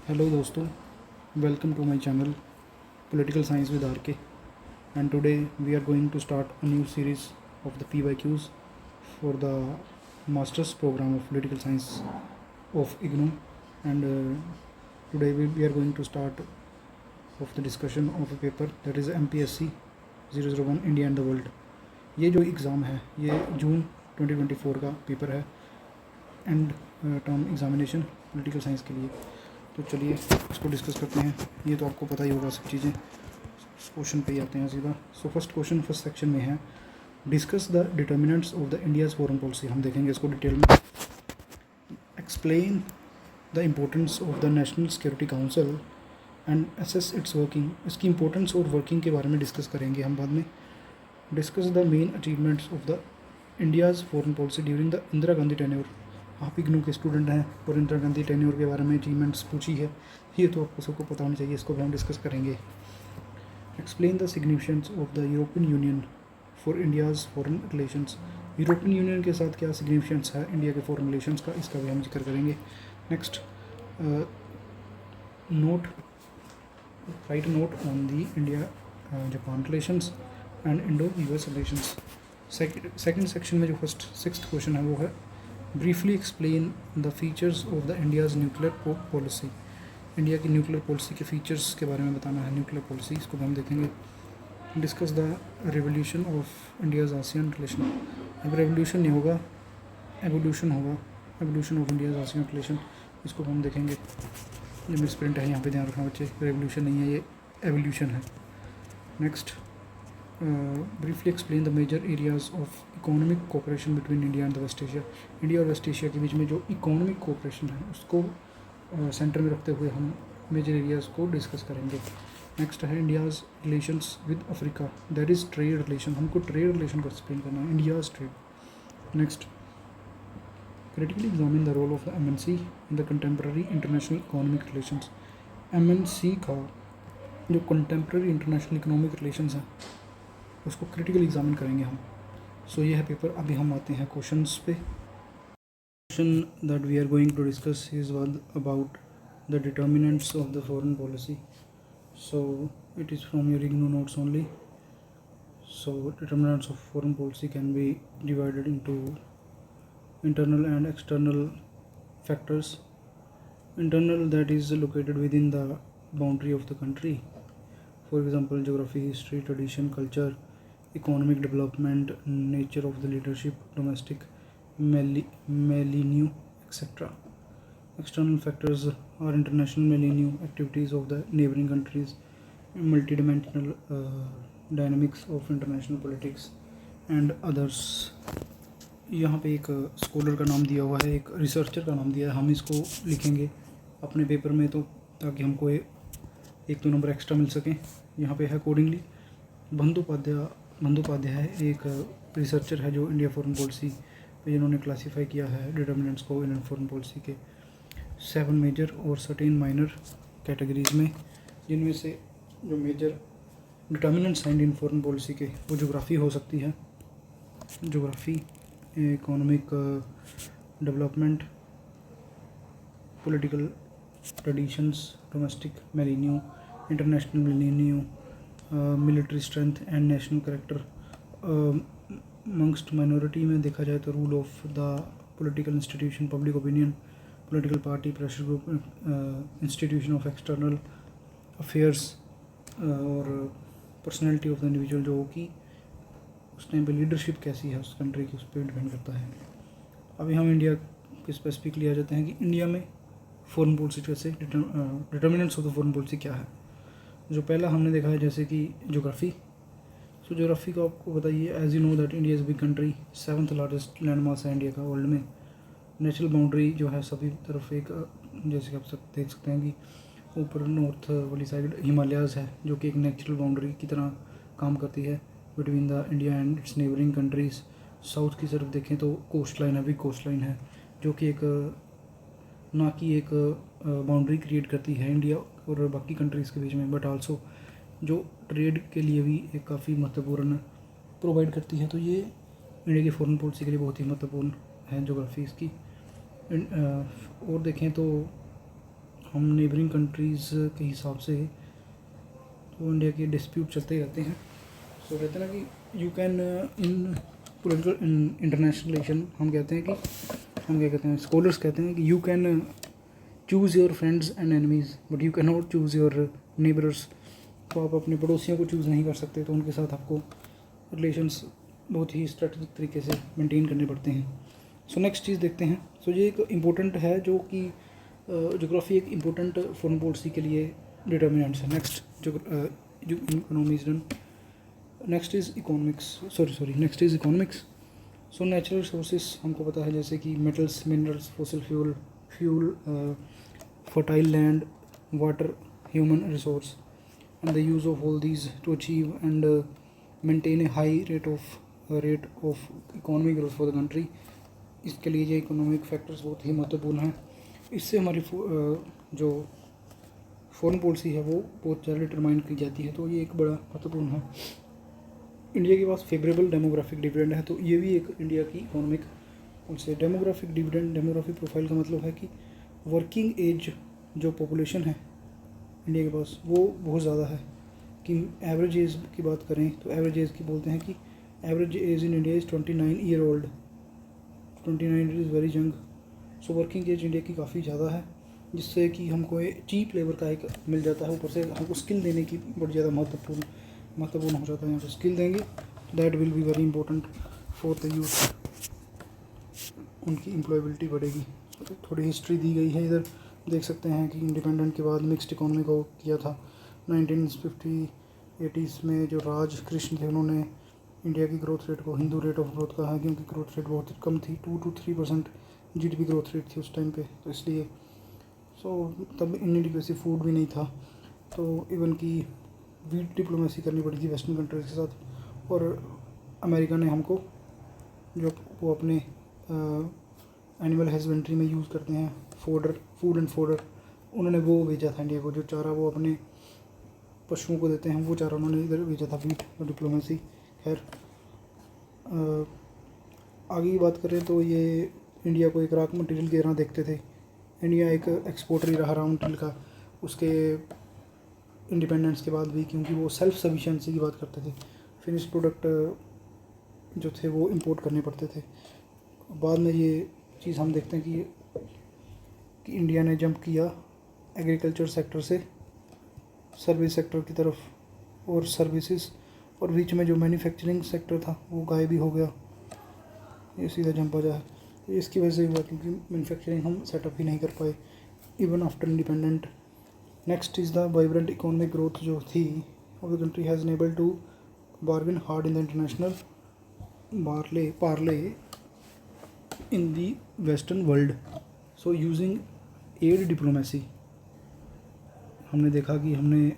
Hello दोस्तों, welcome to my channel political science with R K and today we are going to start a new series of the PYQs for the masters programme of पॉलिटिकल साइंस ऑफ IGNOU and today we are going to start of the discussion of a paper that is MPSC 001 India and the world. ये जो exam है ये जून 2024 का paper है and term examination political science के लिए। तो चलिए इसको डिस्कस करते हैं। ये तो आपको पता ही होगा सब चीज़ें। क्वेश्चन पे ही आते हैं सीधा। So first question first section में है discuss the determinants of the India's foreign policy. हम देखेंगे इसको डिटेल में। Explain the importance of the national security council and assess it's working. इसकी इंपॉर्टेंस और वर्किंग के बारे में डिस्कस करेंगे हम बाद में। Discuss the main achievements of the India's foreign policy during the Indira Gandhi tenure. आप IGNOU के स्टूडेंट हैं और इंदिरा गांधी टेन्योर के बारे में अचीवमेंट्स पूछी है, ये तो आपको सबको पता होना चाहिए। इसको भी हम डिस्कस करेंगे। Explain the significance of the European Union for India's foreign relations. European union के साथ क्या सिग्निफिकेंस है इंडिया के फॉरेन रिलेशंस का, इसका भी हम जिक्र करेंगे। Next note right note on the India Japan relations and Indo US relations. Second section में जो फर्स्ट सिक्स्थ क्वेश्चन है वो है briefly explain the features of the India's nuclear policy. India की न्यूक्लियर पॉलिसी के फीचर्स के बारे में बताना है। न्यूक्लियर पॉलिसी इसको भी हम देखेंगे। Discuss the revolution of India's ASEAN relation. अब रेवोल्यूशन नहीं होगा, एवोल्यूशन होगा। Evolution of India's ASEAN relation, इसको हम देखेंगे। ये मिस प्रिंट है, यहाँ पे ध्यान रखना बच्चे, रेवोल्यूशन नहीं है ये एवोल्यूशन है। Next briefly explain the major areas of economic cooperation between India and the West Asia. India और वेस्ट एशिया के बीच में जो इकोनॉमिक कोऑपरेशन है उसको सेंटर में रखते हुए हम मेजर एरियाज़ को डिस्कस करेंगे। नेक्स्ट है India's relations with Africa, that is trade relation. हमको ट्रेड रिलेशन को एक्सप्लेन करना है, India's trade. Next critically examine the role of the MNC in the contemporary international economic relations. MNC का जो contemporary international economic relations हैं उसको critical examine करेंगे हम। सो ये है पेपर। अभी हम आते हैं क्वेश्चंस पे। Question that we are going to discuss is one about the determinants of the foreign policy. So it is from your IGNOU notes only. So determinants of foreign policy can be divided into internal and external factors. Internal that is located within the boundary of the country, for example geography, history, tradition, culture, economic development, nature of the leadership, domestic millennium, etc. External factors are international millennium, activities of the neighboring countries, multidimensional dynamics of international politics and others. यहाँ पे एक scholar का नाम दिया हुआ है, एक researcher का नाम दिया है। हम इसको लिखेंगे अपने पेपर में तो ताकि हमको एक दो नंबर एक्स्ट्रा मिल सकें। यहाँ पे है अकॉर्डिंगली बंदोपाध्याय एक रिसर्चर है जो इंडिया फॉरेन पॉलिसी पे जिन्होंने क्लासीफाई किया है डिटर्मिनेंट्स को इंडियन फॉरेन पॉलिसी के 7 मेजर और 13 माइनर कैटेगरीज में, जिनमें से जो मेजर डिटर्मिनेंट्स हैं इंडियन फॉरेन पॉलिसी के वो जोग्राफ़ी हो सकती है। Geography, economic development, political traditions, domestic millennium, international millennium, military strength and national character. Amongst minority में देखा जाए तो rule of the political institution, public opinion, political party, pressure group, institution of external affairs और personality of the individual, जो कि उस time पे leadership कैसी है उस कंट्री की, उस पर डिपेंड करता है। अभी हम इंडिया के स्पेसिफिकली आ जाते हैं कि इंडिया में फॉरेन पॉलिसी कैसे, determinants of the foreign policy क्या है। जो पहला हमने देखा है जैसे कि ज्योग्राफी। सो ज्योग्राफी को आपको बताइए, as you know that India is big country, 7th largest land mass है इंडिया का वर्ल्ड में। नेचुरल बाउंड्री जो है सभी तरफ एक, जैसे कि आप सब देख सकते हैं कि ऊपर नॉर्थ वाली साइड हिमालयाज़ है जो कि एक नेचुरल बाउंड्री की तरह काम करती है between the India and it's neighbouring countries. South की तरफ देखें तो कोस्ट लाइन है, बिग कोस्ट लाइन है जो कि एक ना कि एक बाउंड्री क्रिएट करती है इंडिया और बाकी कंट्रीज़ के बीच में, बट आल्सो जो ट्रेड के लिए भी एक काफ़ी महत्वपूर्ण प्रोवाइड करती है। तो ये इंडिया की फॉरेन पॉलिसी के लिए बहुत ही महत्वपूर्ण है जोग्राफी इसकी। और देखें तो हम नेबरिंग कंट्रीज़ के हिसाब से तो इंडिया के डिस्प्यूट चलते रहते हैं। सो कहते हैं ना कि you can in political international relation हम कहते हैं कि हम क्या कहते हैं, स्कॉलर्स कहते हैं कि you can choose your friends and enemies but you can not choose your neighbours. तो आप अपने पड़ोसियों को चूज़ नहीं कर सकते, तो उनके साथ आपको रिलेशंस बहुत ही स्ट्रेटजिक तरीके से मेंटेन करने पड़ते हैं। सो नेक्स्ट चीज़ देखते हैं। सो ये एक इम्पोर्टेंट है जो कि जोग्राफी एक इम्पोर्टेंट फॉरेन पॉलिसी के लिए डिटर्मिनेंट्स है। नेक्स्ट जो economy is done, next is next is economics. So natural resources हमको पता है, जैसे कि metals, minerals, fossil fuel, fertile land, water, human resource and the use of all these to achieve and maintain a high rate of economic growth for the country। इसके लिए ये economic factors बहुत ही महत्वपूर्ण हैं। इससे हमारी जो फॉरेन पॉलिसी है वो बहुत ज़्यादा डिटरमाइन की जाती है, तो ये एक बड़ा महत्वपूर्ण है। इंडिया के पास फेवरेबल डेमोग्राफिक डिविडेंड है, तो ये भी एक इंडिया की इकोनॉमिक उनसे डेमोग्राफिक डिविडेंड, डेमोग्राफिक प्रोफाइल का मतलब है कि वर्किंग एज जो पॉपुलेशन है इंडिया के पास वो बहुत ज़्यादा है। कि एवरेज एज की बात करें तो एवरेज एज की बोलते हैं कि average age in India is 29 year old. 29 is very young. So working age India की काफ़ी ज़्यादा है, जिससे कि हमको चीप लेबर का एक मिल जाता है। ऊपर से हमको स्किल देने की बहुत ज़्यादा महत्वपूर्ण हो जाता है। यहाँ पर स्किल देंगे that will be very important for the youth, उनकी एम्प्लॉयबिलिटी बढ़ेगी। तो थोड़ी हिस्ट्री दी गई है इधर, देख सकते हैं कि इंडिपेंडेंट के बाद मिक्स्ड इकोनॉमी को किया था। 1950-80s में जो राज कृष्ण थे उन्होंने इंडिया की ग्रोथ रेट को हिंदू रेट ऑफ ग्रोथ कहा है, क्योंकि ग्रोथ रेट बहुत कम थी, 2 to 3% GDP ग्रोथ रेट थी उस टाइम पे। तो इसलिए तब इनएडिक्वेसी फूड भी नहीं था, तो इवन की वीट डिप्लोमेसी करनी पड़ी थी वेस्टर्न कंट्रीज के साथ। और अमेरिका ने हमको जो वो अपने एनिमल हस्बेंड्री में यूज़ करते हैं फूड एंड फोडर, उन्होंने वो भेजा था इंडिया को, जो चारा वो अपने पशुओं को देते हैं वो चारा उन्होंने इधर भेजा था, वीट और डिप्लोमेसी। खैर आगे की बात करें तो ये इंडिया को एक रॉ मटेरियल की तरह देखते थे। इंडिया एक एक्सपोर्टर ही रहा रॉ मटेरियल का उसके इंडिपेंडेंस के बाद भी, क्योंकि वो सेल्फ सफिशिएंसी की बात करते थे। फिनिश प्रोडक्ट जो थे वो इंपोर्ट करने पड़ते थे। बाद में ये चीज़ हम देखते हैं कि इंडिया ने जंप किया एग्रीकल्चर सेक्टर से सर्विस सेक्टर की तरफ, और सर्विसेज, और बीच में जो मैन्युफैक्चरिंग सेक्टर था वो गायब ही हो गया। ये सीधा जंप आ जाए, इसकी वजह से हुआ क्योंकि मैन्युफैक्चरिंग हम सेटअप ही नहीं कर पाए even after independent. Next is the vibrant economic growth जो थी of the country has enable to bargain hard in the international parley in the western world. So using aid diplomacy, हमने देखा कि हमने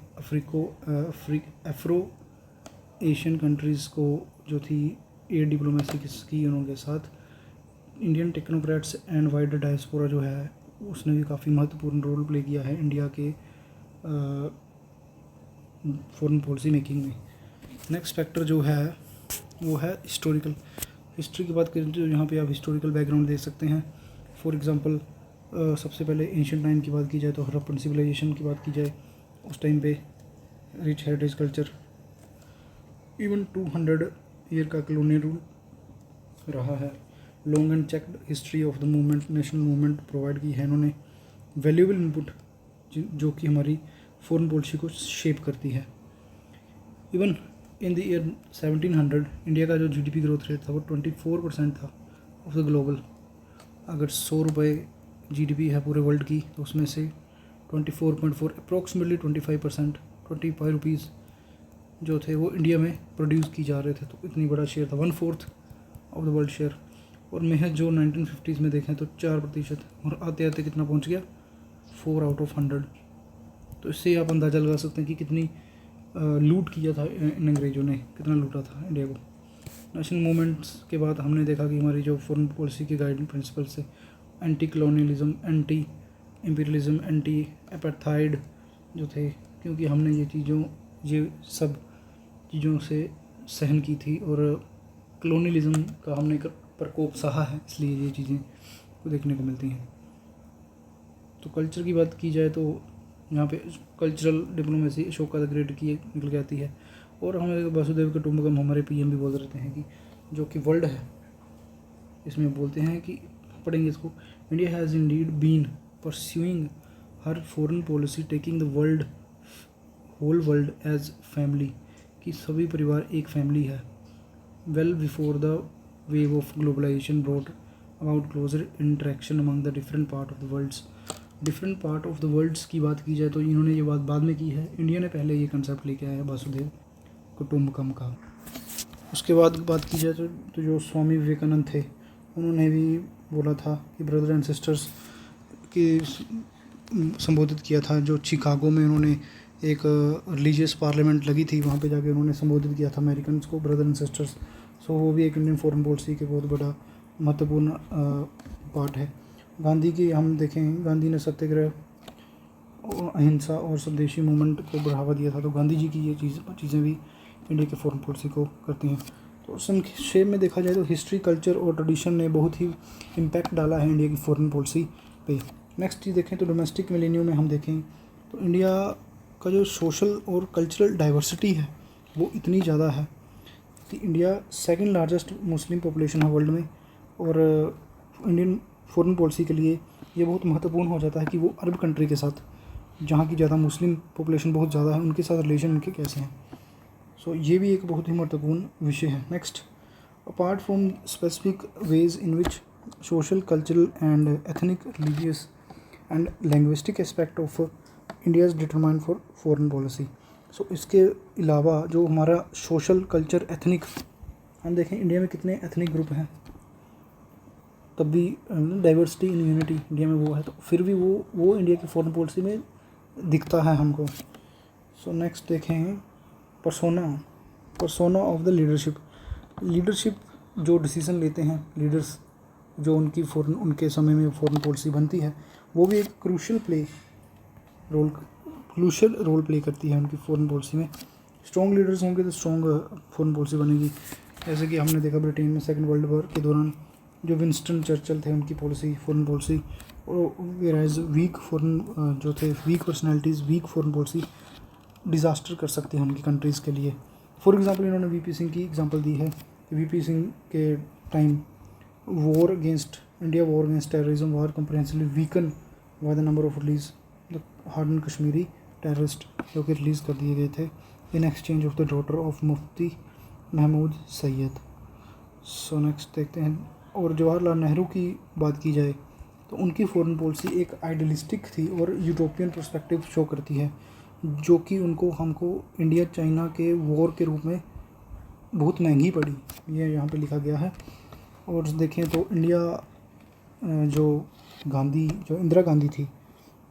अफ्रो एशियन कंट्रीज़ को जो थी add diplomacy की उनके साथ। Indian technocrats and wider diaspora जो है उसने भी काफ़ी महत्वपूर्ण रोल प्ले किया है इंडिया के फॉरेन पॉलिसी मेकिंग में। नेक्स्ट फैक्टर जो है वो है हिस्ट्री की बात करें तो यहाँ पे आप हिस्टोरिकल बैकग्राउंड देख सकते हैं। फॉर एग्जांपल सबसे पहले एंशियंट टाइम की बात की जाए तो हड़प्पन सिविलाइजेशन की बात की जाए, उस टाइम पे rich heritage culture, even 200 year का कॉलोनियल रूल रहा है। Long and checked history of the movement, national movement provide की है इन्होंने। वैल्यूएबल इनपुट जो कि हमारी फॉरेन पॉलिसी को शेप करती है। Even in the year 1700 India का जो GDP ग्रोथ रेट था वो 24% था ऑफ द ग्लोबल। अगर 100 रुपये GDP है पूरे वर्ल्ड की तो उसमें से 24.4 अप्रॉक्सीमेटली 25%, 25 रुपीज़ जो थे वो इंडिया में प्रोड्यूस की जा रहे थे। तो इतनी बड़ा शेयर था, 1/4 ऑफ द वर्ल्ड शेयर। और महज जो 1950s में देखें तो 4%, और आते आते कितना पहुंच गया, 4 आउट ऑफ 100। तो इससे आप अंदाज़ा लगा सकते हैं कि कितनी लूट किया था इन अंग्रेज़ों ने, कितना लूटा था इंडिया को। नेशनल मूवमेंट्स के बाद हमने देखा कि हमारी जो फॉरेन पॉलिसी के गाइडिंग प्रिंसिपल से anti colonialism, anti imperialism, anti apartheid जो थे, क्योंकि हमने ये सब चीज़ों से सहन की थी और कॉलोनियलिज्म का हमने प्रकोप सहा है, इसलिए ये चीज़ें को देखने को मिलती हैं। तो कल्चर की बात की जाए तो यहाँ पे cultural diplomacy Ashoka the great की निकल के आती है। और हमारे वासुदेव कुटुंबकम हमारे पीएम भी बोल रहते हैं कि जो कि वर्ल्ड है, इसमें बोलते हैं कि पढ़ेंगे इसको, India has indeed been pursuing her foreign policy taking the world whole world as family, कि सभी परिवार एक फैमिली है। Well before the wave of globalisation brought about closer interaction among the different part of the worlds की बात की जाए तो इन्होंने ये बात बाद में की है। इंडिया ने पहले ये कंसेप्ट लेके आया है वासुदेव कुटुंबकम का। उसके बाद बात की जाए तो जो स्वामी विवेकानंद थे उन्होंने भी बोला था कि ब्रदर एंड सिस्टर्स की संबोधित किया था। जो शिकागो में उन्होंने एक रिलीजियस पार्लियामेंट लगी थी, वहाँ पे जाके उन्होंने संबोधित किया था अमेरिकन को ब्रदर एंड सिस्टर्स। सो वो भी एक इंडियन फॉरेन पॉलिसी के बहुत बड़ा महत्वपूर्ण पार्ट है। गांधी की हम देखें, गांधी ने सत्याग्रह, अहिंसा और स्वदेशी मूवमेंट को बढ़ावा दिया था। तो गांधी जी की ये चीज़ें भी इंडिया के फॉरेन पॉलिसी को करती हैं। तो संक्षेप में देखा जाए तो हिस्ट्री, कल्चर और ट्रेडिशन ने बहुत ही इम्पैक्ट डाला है इंडिया की फॉरेन पॉलिसी पे। नेक्स्ट चीज़ देखें तो डोमेस्टिक मिलेनियम में हम देखें तो इंडिया का जो सोशल और कल्चरल डाइवर्सिटी है वो इतनी ज़्यादा है कि India second largest Muslim population है वर्ल्ड में। और इंडियन फॉरेन पॉलिसी के लिए ये बहुत महत्वपूर्ण हो जाता है कि वो अरब कंट्री के साथ, जहाँ की ज़्यादा मुस्लिम पॉपुलेशन बहुत ज़्यादा है, उनके साथ रिलेशन उनके कैसे हैं। सो ये भी एक बहुत ही महत्वपूर्ण विषय है। Next, apart from specific ways in which social, cultural and ethnic, religious and linguistic aspect of India's determine for foreign policy. So इसके अलावा जो हमारा सोशल, कल्चर, एथनिक, हम देखें इंडिया में कितने एथनिक ग्रुप हैं, तब भी डाइवर्सिटी इन यूनिटी इंडिया में वो है, तो फिर भी वो इंडिया की फॉरेन पॉलिसी में दिखता है हमको। सो नेक्स्ट देखें परसोना ऑफ द लीडरशिप जो डिसीजन लेते हैं लीडर्स, जो उनके समय में फॉरेन पॉलिसी बनती है, वो भी एक क्रूशियल रोल प्ले करती है उनकी फॉरेन पॉलिसी में। स्ट्रॉन्ग लीडर्स होंगे तो स्ट्रॉन्ग फॉरेन पॉलिसी बनेगी। जैसे कि हमने देखा ब्रिटेन में सेकेंड वर्ल्ड वॉर के दौरान जो विंस्टन चर्चिल थे, उनकी foreign policy, varies weak personalities, weak foreign policy disaster कर सकती हैं उनकी कंट्रीज़ के लिए। फॉर एग्जांपल इन्होंने वीपी सिंह की एग्जांपल दी है कि वीपी सिंह के time India war against terrorism war comprehensively weaken by the number of release the harden Kashmiri terrorist, जो कि रिलीज़ कर दिए गए थे in exchange of the daughter of Mufti Mahmood Sayeed. So next देखते हैं। और जवाहरलाल नेहरू की बात की जाए तो उनकी फॉरेन पॉलिसी एक आइडियलिस्टिक थी और यूरोपियन पर्सपेक्टिव शो करती है, जो कि हमको इंडिया चाइना के वॉर के रूप में बहुत महंगी पड़ी, ये यहाँ पे लिखा गया है। और देखें तो जो इंदिरा गांधी थी,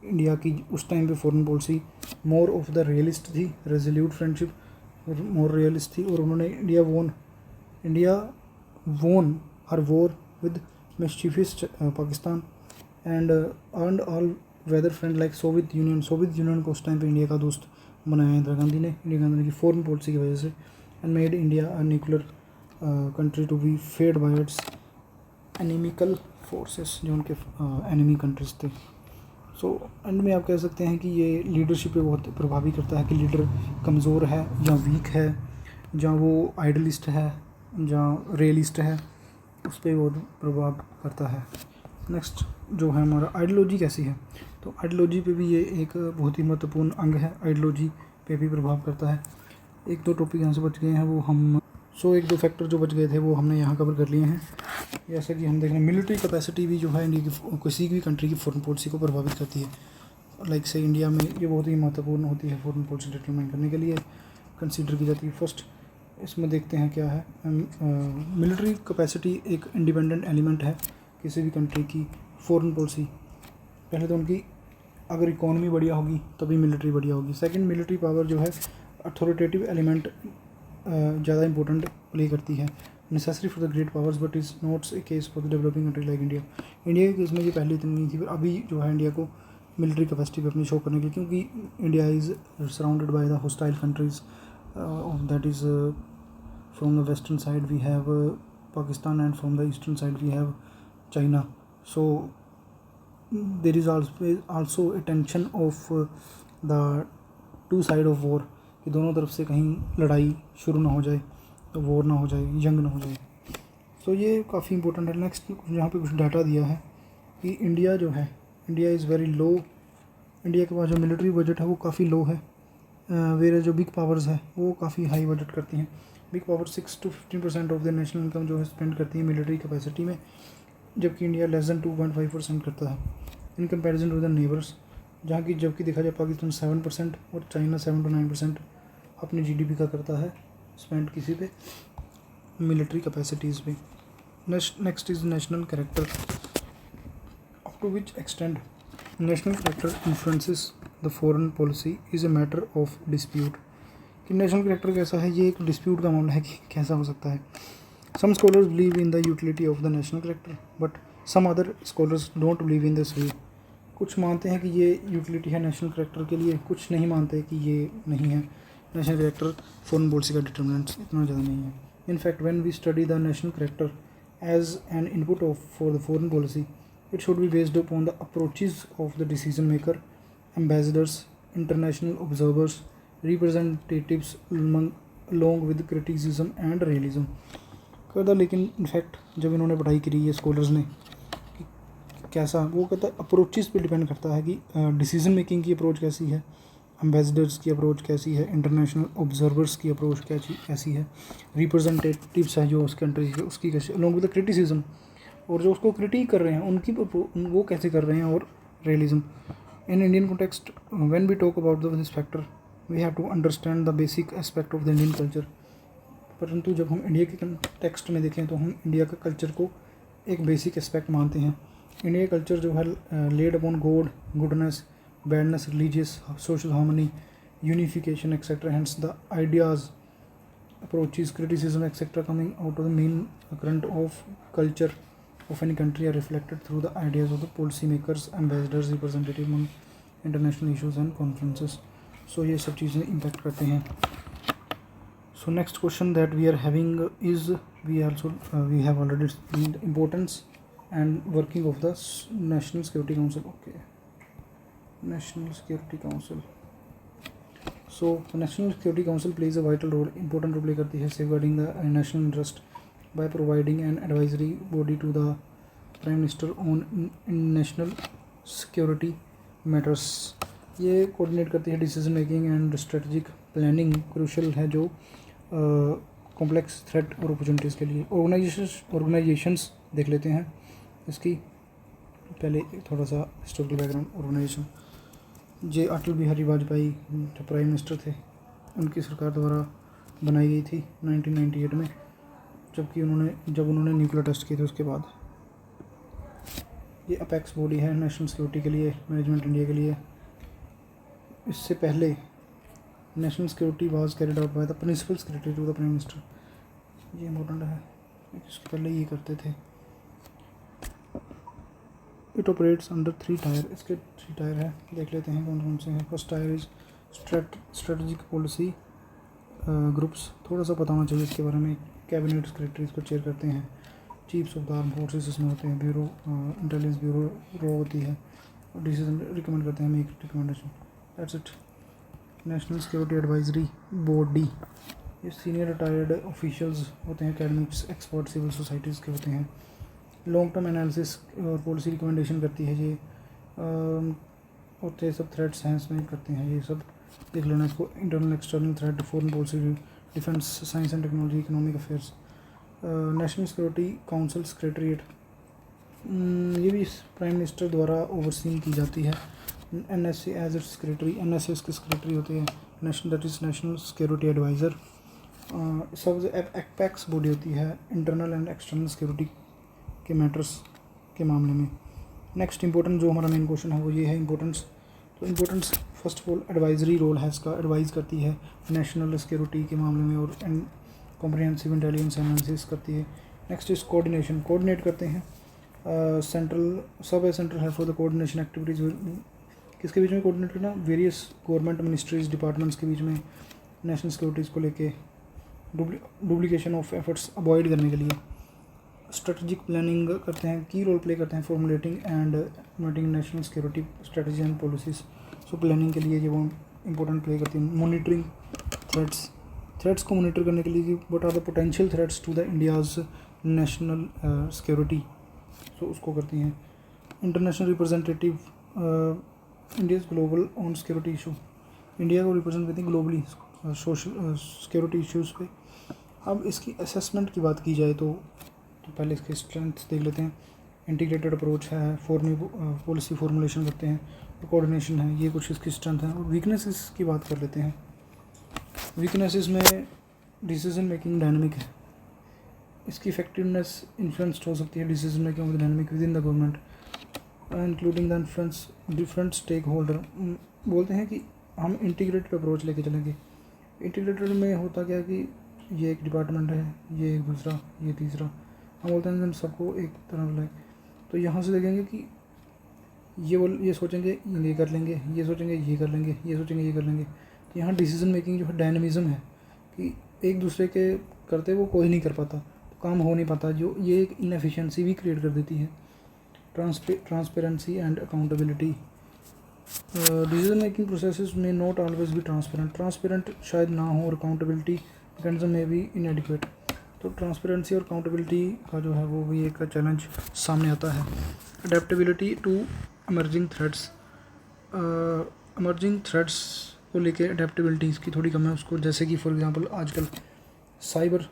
इंडिया की उस टाइम पे foreign policy more of the realist थी, रेजोल्यूट फ्रेंडशिप मोर रियलिस्ट थी। और उन्होंने India won her war with mischievous Pakistan and earned all weather friend like Soviet Union को उस टाइम पे इंडिया का दोस्त बनाया इंदिरा गांधी ने की फॉरेन पॉलिसी की वजह से, and made India a nuclear country to be fed by its inimical forces, जो उनके एनिमी कंट्रीज थे। सो एंड में आप कह सकते हैं कि ये लीडरशिप पे बहुत प्रभावी करता है कि लीडर कमज़ोर है या वीक है, जहाँ वो आइडलिस्ट है, जहाँ रियलिस्ट है, उस पर बहुत प्रभाव करता है। नेक्स्ट जो है हमारा आइडियोलॉजी कैसी है, तो आइडियोलॉजी पे भी ये एक बहुत ही महत्वपूर्ण अंग है, आइडियोलॉजी पे भी प्रभाव करता है। एक दो टॉपिक यहाँ से बच गए हैं, वो हम एक दो फैक्टर जो बच गए थे वो हमने यहाँ कवर कर लिए हैं। जैसे कि हम देख रहे हैं मिलिट्री कैपेसिटी भी जो है इंडिया की किसी भी कंट्री की फॉरेन पॉलिसी को प्रभावित करती है। लाइक से इंडिया में ये बहुत ही महत्वपूर्ण होती है फॉरेन पॉलिसी डिटरमाइन करने के लिए, कंसीडर की जाती है। फर्स्ट इसमें देखते हैं क्या है, मिलिट्री कैपेसिटी एक इंडिपेंडेंट एलिमेंट है किसी भी कंट्री की फॉरेन पॉलिसी। पहले तो उनकी अगर इकोनॉमी बढ़िया होगी तभी मिलिट्री बढ़िया होगी। सेकंड, मिलिट्री पावर जो है अथॉरिटेटिव एलिमेंट ज़्यादा इंपॉर्टेंट प्ले करती है, necessary for the great powers but is not a case for the developing country like India. India के केस में ये पहले इतनी नहीं थी, पर अभी जो है इंडिया को मिलिट्री कैपेसिटी पर अपनी शो करने के लिए, क्योंकि India is surrounded by the hostile countries, that is from the western side we have Pakistan and from the eastern side we have China. So there is also a tension of the two side of war, कि दोनों तरफ से कहीं लड़ाई शुरू ना हो जाए, तो वॉर ना हो जाए, जंग ना हो जाए। तो ये काफ़ी इंपॉर्टेंट है। नेक्स्ट यहाँ पे कुछ डाटा दिया है कि इंडिया जो है, India is very low, India के पास जो मिलिट्री बजट है वो काफ़ी लो है, वेरे जो बिग पावर्स है वो काफ़ी हाई बजट करती हैं। Big power 6 to 15% of the national income जो है स्पेंड करती है मिलिट्री कैपेसिटी में, जबकि इंडिया लेस देन 2.5% करता है in comparison to the neighbours, जहाँ की जबकि देखा जाए पाकिस्तान 7% और चाइना 7 to 9% अपनी जीडीपी का करता है स्पेंड किसी पे मिलिट्री कैपेसिटीज़ पे। Next is national character, up to which extend national character influences the foreign policy is a matter of dispute. कि नेशनल कैरेक्टर कैसा है, ये एक डिस्प्यूट का मामला है कि कैसा हो सकता है। Some scholars believe in the utility of the national character but some other scholars don't believe in this view. कुछ मानते हैं कि ये यूटिलिटी है नेशनल कैरेक्टर के लिए, कुछ नहीं मानते कि ये नहीं है। नेशनल कैरेक्टर फॉरेन पॉलिसी का डिटर्मिनेंट इतना ज़्यादा नहीं है। In fact when we study the national character as an input for the foreign policy, it should be based upon the approaches of the decision maker, ambassadors, international observers, representatives along with criticism and realism। कहता लेकिन in fact जब इन्होंने पढ़ाई करी है scholars ने कि कैसा, वो कहता अप्रोचेस पे डिपेंड करता है कि डिसीजन मेकिंग की अप्रोच कैसी है, एम्बेसडर्स की अप्रोच कैसी है, इंटरनेशनल ऑब्जर्वर्स की अप्रोच कैसी है, रिप्रेजेंटेटिव्स है जो उस कंट्री के उसकी कैसी, अलॉन्ग विद क्रिटिसिज्म, और जो उसको क्रिटिक कर रहे हैं उनकी वो कैसे कर रहे हैं, और realism. In Indian context when we talk about this factor we have to understand the basic aspect of the Indian culture. परंतु जब हम इंडिया के टेक्स्ट में देखें तो हम इंडिया का कल्चर को एक बेसिक एस्पेक्ट मानते हैं। इंडिया कल्चर जो है lead upon God, goodness, badness, religious, social harmony, unification etcetera, hence the ideas, approaches, criticism, etc. coming out of the main current of culture of any country are reflected through the ideas of the policy makers, ambassadors, representative on international issues and conferences. So ये सब चीज़ें impact करते हैं। So next question that we are having is we have already seen the importance and working of the National Security Council. Okay, National Security Council. So the National Security Council plays a vital role, important role play करती है safeguarding the national interest by providing an advisory body to the Prime Minister on national security matters। ये coordinate करती है decision making and strategic planning, crucial है जो complex threat और opportunities के लिए। ऑर्गेनाइजेशंस देख लेते हैं इसकी, पहले थोड़ा सा हिस्टोरिकल बैकग्राउंड। ऑर्गेनाइजेशन जे अटल बिहारी वाजपेयी जो प्राइम मिनिस्टर थे उनकी सरकार द्वारा बनाई गई थी 1998 में, जब उन्होंने न्यूक्लियर टेस्ट किए थे उसके बाद। ये अपेक्स बॉडी है नेशनल सिक्योरिटी के लिए, मैनेजमेंट इंडिया के लिए। इससे पहले national security was carried out by the principal secretary to the prime minister. ये इम्पोर्टेंट है, इसके पहले ये करते थे। इट ऑपरेट्स अंडर 3 टायर, इसके 3 टायर है, देख लेते हैं कौन कौन से हैं। First tier is strategic policy groups, थोड़ा सा पता होना चाहिए इसके बारे में। कैबिनेट सेक्रेटरी इसको चेयर करते हैं, chiefs of the arm forces इसमें होते हैं, ब्यूरो इंटेलिजेंस ब्यूरो होती है, और डिसीजन रिकमेंड करते हैं, make recommendation, that's it. National security advisory body, ये सीनियर रिटायर्ड ऑफिशियल्स होते हैं, एकेडमिक्स, एक्सपर्ट, सिविल सोसाइटीज़ के होते हैं। लॉन्ग टर्म एनालिसिस और पॉलिसी रिकमेंडेशन करती है ये, होते सब थ्रेट्स हैं इसमें करते हैं, ये सब देख लेना इसको। Internal external threat, foreign policy, defence, science and technology, economic affairs. National security council secretariat, ये भी प्राइम मिनिस्टर द्वारा ओवरसीन की जाती है। NSA as its secretary, NSA इसके सेक्रेटरी होते हैं, नेशनल सिक्योरिटी एडवाइज़र। सब एपेक्स बॉडी होती है इंटरनल एंड एक्सटर्नल सिक्योरिटी के मैटर्स के मामले में। नेक्स्ट इंपॉर्टेंट जो हमारा मेन क्वेश्चन है वो ये है इंपॉर्टेंस। तो importance first of all advisory role है इसका, एडवाइज़ करती है नेशनल सिक्योरिटी के मामले में और कॉम्प्रिहेंसिव इंटेलिजेंस एनालिसिस करती है। नेक्स्ट इज कोऑर्डिनेशन, कोऑर्डिनेट करते हैं। सेंट्रल सब है, सेंट्रल है फॉर द कोऑर्डिनेशन एक्टिविटीज़, किसके बीच में कोऑर्डिनेट करना, वेरियस गवर्नमेंट मिनिस्ट्रीज डिपार्टमेंट्स के बीच में नेशनल सिक्योरिटीज़ को लेके, डुप्लीकेशन ऑफ एफर्ट्स अवॉइड करने के लिए। स्ट्रेटजिक प्लानिंग करते हैं, की रोल प्ले करते हैं formulating and implementing national security strategy and policies. So planning के लिए ये वो इंपॉर्टेंट प्ले करती हैं। मॉनिटरिंग थ्रेट्स को मॉनिटर करने के लिए कि what are the potential threats to the India's national security, so उसको करती हैं। International representative India's global on security issue, India को रिप्रेजेंट करती है ग्लोबली सोशल सिक्योरिटी इश्यूज़ पे। अब इसकी असेसमेंट की बात की जाए तो पहले इसके स्ट्रेंथ्स देख लेते हैं। इंटीग्रेटेड अप्रोच है, पॉलिसी फॉर्मुलेशन करते हैं, कोऑर्डिनेशन है, ये कुछ इसकी स्ट्रेंथ है। और वीकनेसेस की बात कर लेते हैं। वीकनेसेस में डिसीजन मेकिंग डायनामिक है, इसकी इफेक्टिवनेस इन्फ्लुएंस्ड हो सकती है decision making of the dynamic within the government including the influence different stakeholder. बोलते हैं कि हम इंटीग्रेटेड अप्रोच लेके चलेंगे। इंटीग्रेटेड में होता क्या कि ये एक डिपार्टमेंट है, ये एक दूसरा, ये तीसरा, हम बोलते हैं हम सबको एक तरफ लाए। तो यहाँ से देखेंगे कि ये सोचेंगे ये कर लेंगे, ये सोचेंगे ये कर लेंगे, ये सोचेंगे ये कर लेंगे। तो यहाँ डिसीजन मेकिंग जो है डायनामिज्म है कि एक दूसरे के करते वो कोई नहीं कर पाता, तो काम हो नहीं पाता, जो ये एक इनएफिशिएंसी भी क्रिएट कर देती है। Transparency and accountability, decision making processes में नॉट ऑलवेज भी ट्रांसपेरेंट शायद ना हो, और अकाउंटेबिलिटी मैकेनिज्म में भी इनएडिक्वेट। तो ट्रांसपेरेंसी और अकाउंटेबिलिटी का जो है वो भी एक चैलेंज सामने आता है। अडेप्टेबिलिटी टू इमर्जिंग थ्रेट्स को लेके अडेप्टेबिलिटी इसकी थोड़ी कम है उसको, जैसे कि फॉर एग्जांपल आजकल साइबर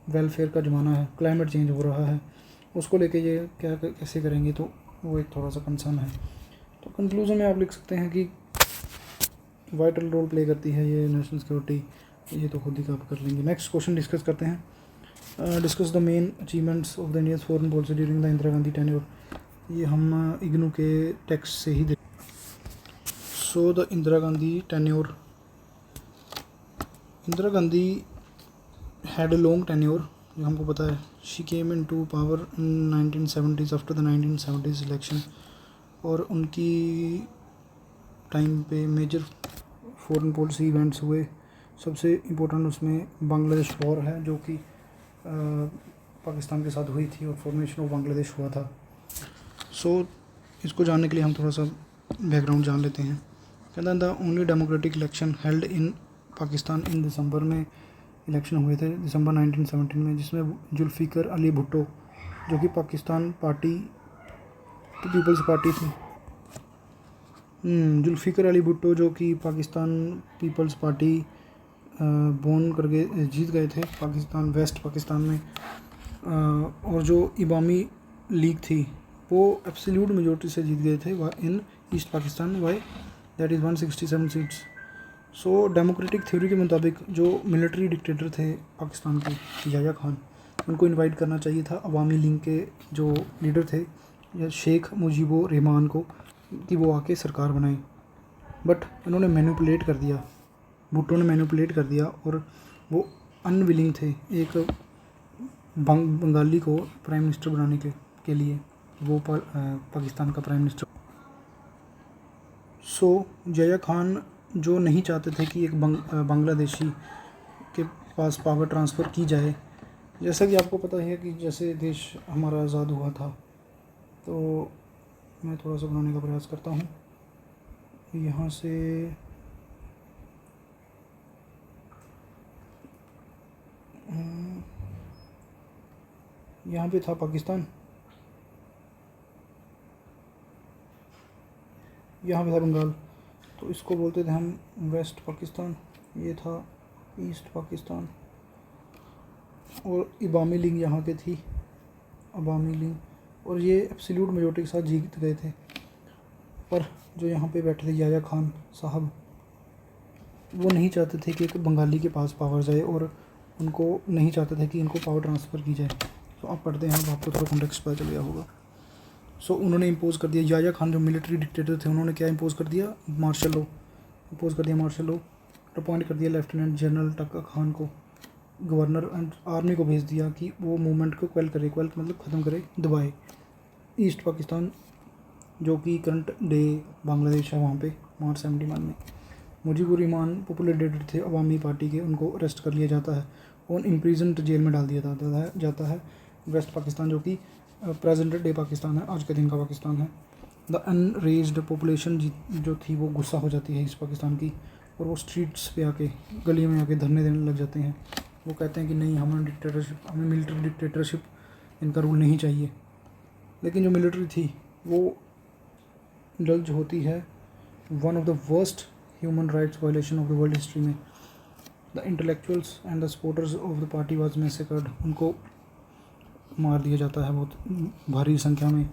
वेलफेयर का ज़माना है, क्लाइमेट चेंज हो रहा है, उसको लेके ये कैसे करेंगे, तो वो एक थोड़ा सा कंसर्न है। तो कंक्लूजन में आप लिख सकते हैं कि वाइटल रोल प्ले करती है ये नेशनल सिक्योरिटी, ये तो खुद ही आप कर लेंगे। नेक्स्ट क्वेश्चन डिस्कस करते हैं। Discuss the main achievements of the Indian foreign policy during the Indira Gandhi tenure. ये हम इग्नू के टेक्स्ट से ही देख। So the Indira Gandhi tenure, Indira Gandhi had a long tenure, जो हमको पता है। She came into power in 1970s after the 1970s election, और उनकी टाइम पे मेजर फॉरेन पॉलिसी इवेंट्स हुए। सबसे इम्पोर्टेंट उसमें बांग्लादेश वॉर है, जो कि पाकिस्तान के साथ हुई थी और फॉर्मेशन ऑफ बांग्लादेश हुआ था। सो इसको जानने के लिए हम थोड़ा सा बैकग्राउंड जान लेते हैं। कहता the only democratic election held in Pakistan in दिसंबर में इलेक्शन हुए थे, दिसंबर 1917 में, जिसमें जुल्फ़िकर अली भुट्टो, जो कि पाकिस्तान पार्टी पीपल्स पार्टी थी, जुल्फ़िकर अली भुट्टो जो कि पाकिस्तान पीपल्स पार्टी बोन करके जीत गए थे पाकिस्तान, वेस्ट पाकिस्तान में। और जो इबामी लीग थी वो एब्सोल्यूट मेजॉरिटी से जीत गए थे in East Pakistan by that is 167 seats. So democratic theory के मुताबिक जो मिलिट्री डिक्टेटर थे पाकिस्तान के याया खान, उनको इनवाइट करना चाहिए था अवामी लीग के जो लीडर थे या शेख मुजीबुर रहमान को, कि वो आके सरकार बनाए। बट उन्होंने मैनिपुलेट कर दिया, भुट्टो ने मैनिपुलेट कर दिया, और वो अनविलिंग थे एक बंगाली को प्राइम मिनिस्टर बनाने के लिए, वो पाकिस्तान का प्राइम मिनिस्टर। सो याया खान जो नहीं चाहते थे कि एक बांग्लादेशी के पास पावर ट्रांसफ़र की जाए। जैसा कि आपको पता है कि जैसे देश हमारा आज़ाद हुआ था, तो मैं थोड़ा सा बनाने का प्रयास करता हूँ। यहाँ से यहाँ पे था पाकिस्तान, यहाँ पे था बंगाल, तो इसको बोलते थे हम वेस्ट पाकिस्तान, ये था ईस्ट पाकिस्तान, और इबामी लीग यहाँ पे थी, अवामी लीग, और ये एब्सोल्यूट मेजॉरिटी के साथ जीत गए थे। पर जो यहाँ पे बैठे थे याया खान साहब, वो नहीं चाहते थे कि एक बंगाली के पास पावर जाए, और उनको नहीं चाहते थे कि इनको पावर ट्रांसफ़र की जाए। तो आप पढ़ते हैं, आपको थोड़ा कॉन्टेक्स्ट पता चल गया होगा। सो उन्होंने इम्पोज़ कर दिया, याया खान जो मिलिट्री डिक्टेटर थे, उन्होंने क्या इम्पोज़ कर दिया, मार्शल लॉ इम्पोज़ कर दिया, मार्शल लॉ। अपॉइंट कर दिया लेफ्टिनेंट जनरल टक्का खान को, गवर्नर एंड आर्मी को भेज दिया कि वो मूवमेंट को क्वेल मतलब ख़त्म करे, दबाए। ईस्ट पाकिस्तान जो कि करंट डे बांग्लादेश है, वहाँ पे मार्च 71 में मुजीबुर रहमान पॉपुलर लीडर थे अवामी पार्टी के, उनको अरेस्ट कर लिया जाता है और इम्प्रिजन जेल में डाल दिया जाता है। वेस्ट पाकिस्तान, जो कि प्रेजेंट डे पाकिस्तान है, आज के दिन का पाकिस्तान है। द अनरेज्ड पॉपुलेशन जो थी वो गुस्सा हो जाती है ईस्ट पाकिस्तान की, और वो स्ट्रीट्स पे आके, गलियों में आके धरने देने लग जाते हैं। वो कहते हैं कि नहीं, हमें मिलिट्री डिक्टेटरशिप, इनका रूल नहीं चाहिए। लेकिन जो मिलिट्री थी वो इंडल्ज होती है one of the worst human rights violation of the world history में। The intellectuals and the supporters of the party was massacred, उनको मार दिया जाता है बहुत भारी संख्या में।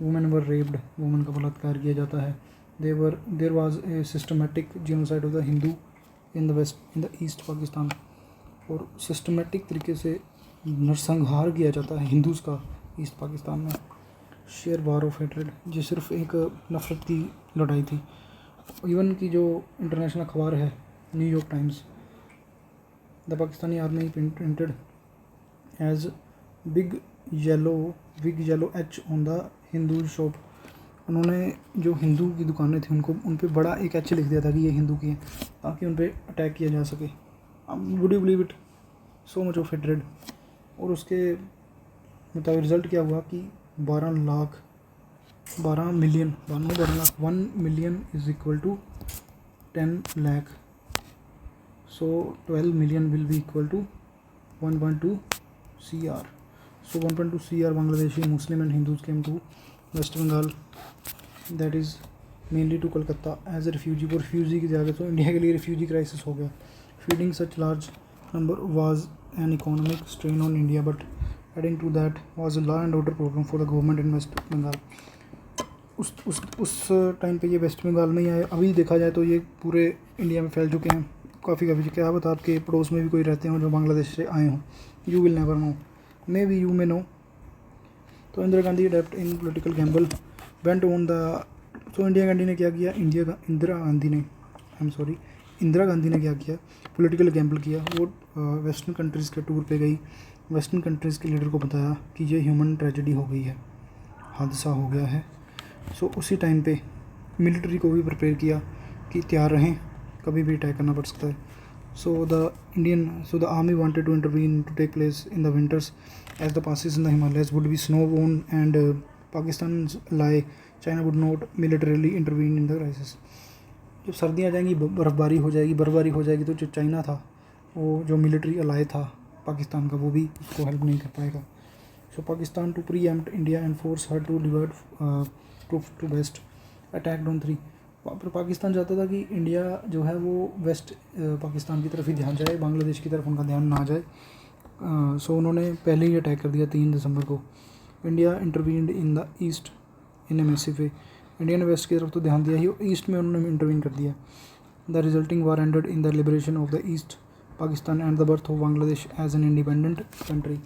वुमेन वर रेप्ड, वुमेन का बलात्कार किया जाता है। There was a systematic genocide of the Hindu in the East Pakistan, और सिस्टमेटिक तरीके से नरसंहार किया जाता है हिंदूज़ का ईस्ट पाकिस्तान में। शेयर वार ऑफ हेट्रेड, ये सिर्फ एक नफरत की लड़ाई थी। इवन की जो इंटरनेशनल अखबार है New York Times, the Pakistani army printed as big yellow H on the Hindu shop, उन्होंने जो हिंदू की दुकानें थी उनको उन पे बड़ा एक एच लिख दिया था कि ये हिंदू की हैं, ताकि उन पे अटैक किया जा सके। Would you believe it, so much of hatred. और उसके मुताबिक रिज़ल्ट क्या हुआ कि 12 million 1 million is equal to 10 lakh, so 12 million will be equal to 1.2 CR. So 1.2 CR Bangladeshi Muslim and Hindus came to West Bengal, that is mainly to Kolkata as a refugee. और refugee की जगह तो India के लिए refugee crisis हो गया। Feeding such large number was an economic strain on India, but adding to that was a law and order problem for the government in West Bengal. उस time पे ये वेस्ट बंगाल में ही आए। अभी देखा जाए तो ये पूरे इंडिया में फैल चुके हैं काफ़ी। क्या बता, आपके पड़ोस में भी कोई रहते हो जो बांग्लादेश से आए हों, you will never know, may be you may know. तो Indira Gandhi adept in political gamble went on the, तो इंदिरा गांधी ने क्या किया, इंदिरा गांधी ने क्या किया, पॉलिटिकल गैम्बल किया। वो वेस्टर्न कंट्रीज़ के टूर पे गई, वेस्टर्न कंट्रीज़ के लीडर को बताया कि ये ह्यूमन ट्रेजेडी हो गई है, हादसा हो गया है। सो उसी टाइम पे मिलिट्री को भी प्रिपेयर किया कि तैयार रहें, कभी भी अटैक करना पड़ सकता है। So the army wanted to intervene to take place in the winters, as the passes in the Himalayas would be snow-bound and Pakistan's ally China would not militarily intervene in the crisis. जब सर्दियाँ आ जाएंगी, बर्फ़बारी हो जाएगी तो जो China था, वो जो मिलिट्री अलाई था पाकिस्तान का, वो भी उसको हेल्प नहीं कर पाएगा। So Pakistan to preempt India and force her to divert troops to west, attacked on 3. पर पाकिस्तान चाहता था कि इंडिया जो है वो वेस्ट पाकिस्तान की तरफ ही ध्यान जाए, बांग्लादेश की तरफ उनका ध्यान ना जाए। सो उन्होंने पहले ही अटैक कर दिया 3 दिसंबर को। India intervened in the east in a massive way, India ने वेस्ट की तरफ तो ध्यान दिया ही, ईस्ट में उन्होंने इंटरवीन कर दिया। The resulting war ended in the liberation of the East Pakistan and the birth of Bangladesh as an independent country.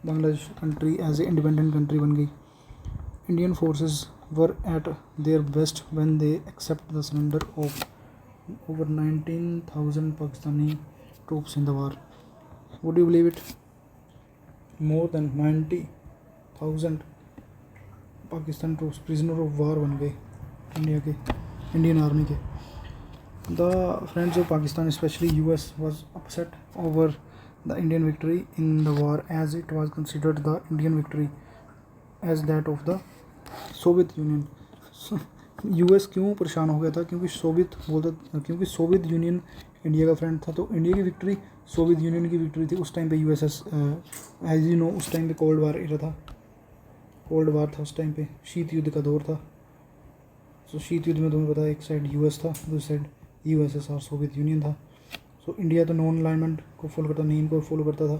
Bangladesh country as a independent country बन गई। Indian forces were at their best when they accepted the surrender of over 19,000 Pakistani troops in the war. Would you believe it? More than 90,000 Pakistan troops prisoner of war बन गए Indian army के। The friends of Pakistan, especially US, was upset over the Indian victory in the war, as it was considered the Indian victory as that of the Soviet union. US क्यों परेशान हो गया था, क्योंकि Soviet union India का friend था, तो India की विक्ट्री सोवियत यूनियन की विक्ट्री थी। उस टाइम पे यूएसएस, एज यू नो, उस टाइम पे कोल्ड वार था उस टाइम पे, शीत युद्ध का दौर था। सो शीत युद्ध में तुम्हें पता है, एक साइड यूएस था, दूसरी साइड यूएसएसआर सोवियत यूनियन था। सो इंडिया तो नॉन अलाइनमेंट को फॉलो करता, नेम को फॉलो करता था,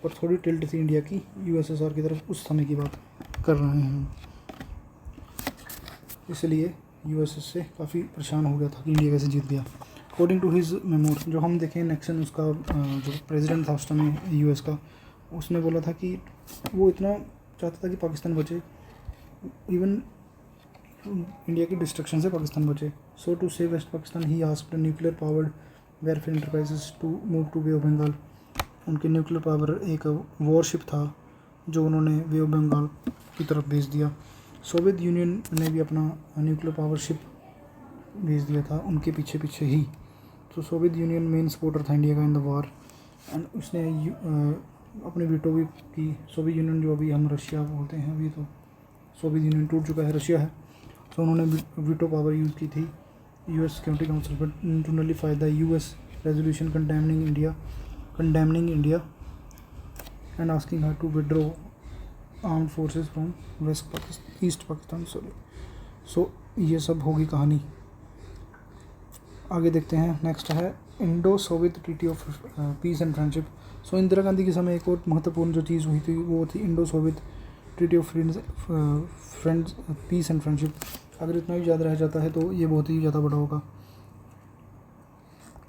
पर थोड़ी टिल्ट थी इंडिया की यूएसएसआर की तरफ। उस समय की बात कर रहे हैं हम, इसलिए यूएसएस से काफ़ी परेशान हो गया था कि इंडिया कैसे जीत गया। अकॉर्डिंग टू हिज मेमोर, जो हम देखें निक्सन, उसका जो प्रेसिडेंट था उस टाइम यूएस का, उसने बोला था कि वो इतना चाहता था कि पाकिस्तान बचे, इवन इंडिया की डिस्ट्रक्शन से पाकिस्तान बचे। So to save west Pakistan he asked nuclear powered warfare enterprises to move to bay of Bengal. उनके न्यूक्लियर पावर एक वॉरशिप था जो उन्होंने वे ऑफ बंगाल की तरफ भेज दिया। सोवियत यूनियन ने भी अपना न्यूक्लियर पावर शिप भेज दिया था उनके पीछे ही। तो सोवियत यूनियन मेन सपोर्टर था इंडिया का इन द वार, एंड उसने अपने वीटो भी की। सोवियत यूनियन जो अभी हम रशिया बोलते हैं, अभी तो सोवियत यूनियन टूट चुका है, रशिया है। तो उन्होंने वीटो पावर यूज़ की थी यूएस सिक्योरिटी काउंसिल पर to nullify the US resolution condemning India and asking her to withdraw armed forces from east Pakistan. So ये सब होगी कहानी। आगे देखते हैं। नेक्स्ट है Indo Soviet treaty of peace and friendship. So Indira Gandhi के समय एक और महत्वपूर्ण जो चीज़ हुई थी वो थी Indo Soviet treaty of friends peace and friendship. अगर इतना भी याद रह जाता है तो ये बहुत ही ज़्यादा बड़ा होगा,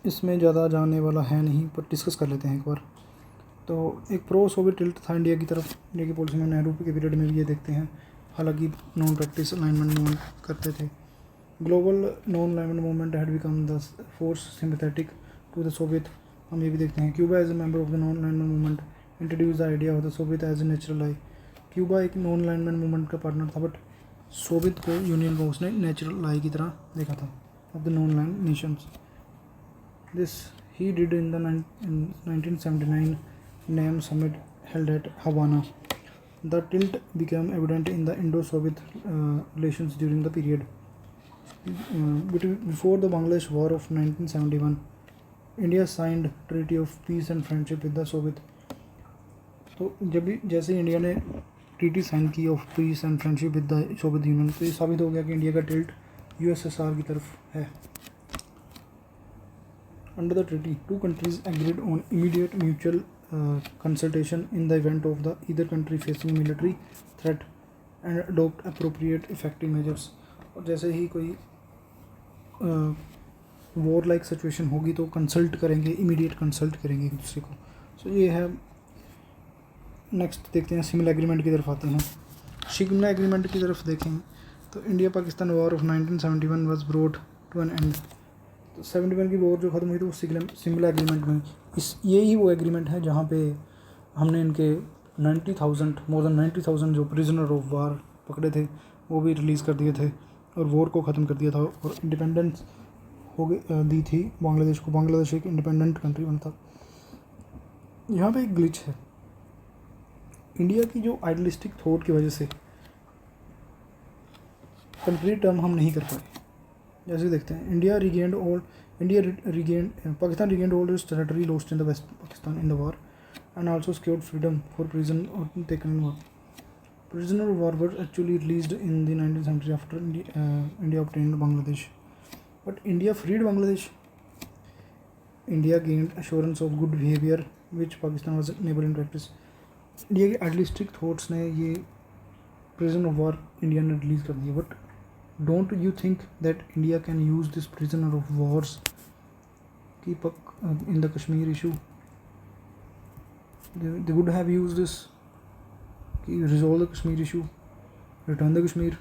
इसमें ज़्यादा जानने वाला है नहीं, पर डिस्कस कर लेते हैं एक बार। तो एक प्रो सोवियत टिल्ट था इंडिया की तरफ। इंडिया की पॉलिसी में नेहरू के पीरियड में भी ये देखते हैं, हालांकि नॉन प्रैक्टिस अलाइनमेंट मूवमेंट करते थे। Global non alignment movement had become the force sympathetic to the Soviet. हम ये भी देखते हैं। Cuba as a member of the non alignment movement introduce the idea of the Soviet as a natural ally. Cuba एक non alignment movement का partner था, but Soviet को, union को उसने नेचुरल आई की तरह देखा था of the non aligned nations. This he did in the 1979 NAM summit held at Havana. The tilt became evident in the Indo-Soviet relations during the period. Before the Bangladesh War of 1971, India signed Treaty of Peace and Friendship with the Soviet. तो जब भी जैसे India ने treaty sign की of peace and friendship with the Soviet union, तो ये साबित हो गया कि इंडिया का टिल्ट यूएसएसआर की तरफ है। Under the treaty, two countries agreed on immediate mutual consultation in the event of the either country facing military threat and adopt appropriate effective measures. और जैसे ही कोई वॉर लाइक सिचुएशन होगी तो consult करेंगे, immediate consult करेंगे एक दूसरे को। सो ये है। नेक्स्ट देखते हैं, शिमला एग्रीमेंट की तरफ आते हैं। शिमला एग्रीमेंट की तरफ देखें तो India Pakistan war of 1971 was brought to an end. तो 71 की वॉर जो ख़त्म हुई थी वो शिमला एग्रीमेंट में। यही वो एग्रीमेंट है जहाँ पे हमने इनके 90,000 मोर देन 90,000 जो प्रिजनर ऑफ वार पकड़े थे वो भी रिलीज़ कर दिए थे और वॉर को ख़त्म कर दिया था और इंडिपेंडेंस दी थी बांग्लादेश को। बांग्लादेश एक इंडिपेंडेंट कंट्री बनता। यहाँ पे एक ग्लिच है, इंडिया की जो आइडलिस्टिक थॉट की वजह से कंट्री टर्म हम नहीं कर पाए। जैसे देखते हैं, Pakistan regained all its territory lost in the West Pakistan in the war and also secured freedom for prisoner taken in war. Prisoner of war were actually released in the 1970s after India obtained Bangladesh. But India freed Bangladesh. India gained assurance of good behavior which Pakistan was unable in practice. India के idealistic thoughts ने ये prison of war India ने release कर दिया। But don't you think that India can use this prisoner of wars keep up in the Kashmir issue? They would have used this to resolve the Kashmir issue, return the Kashmir,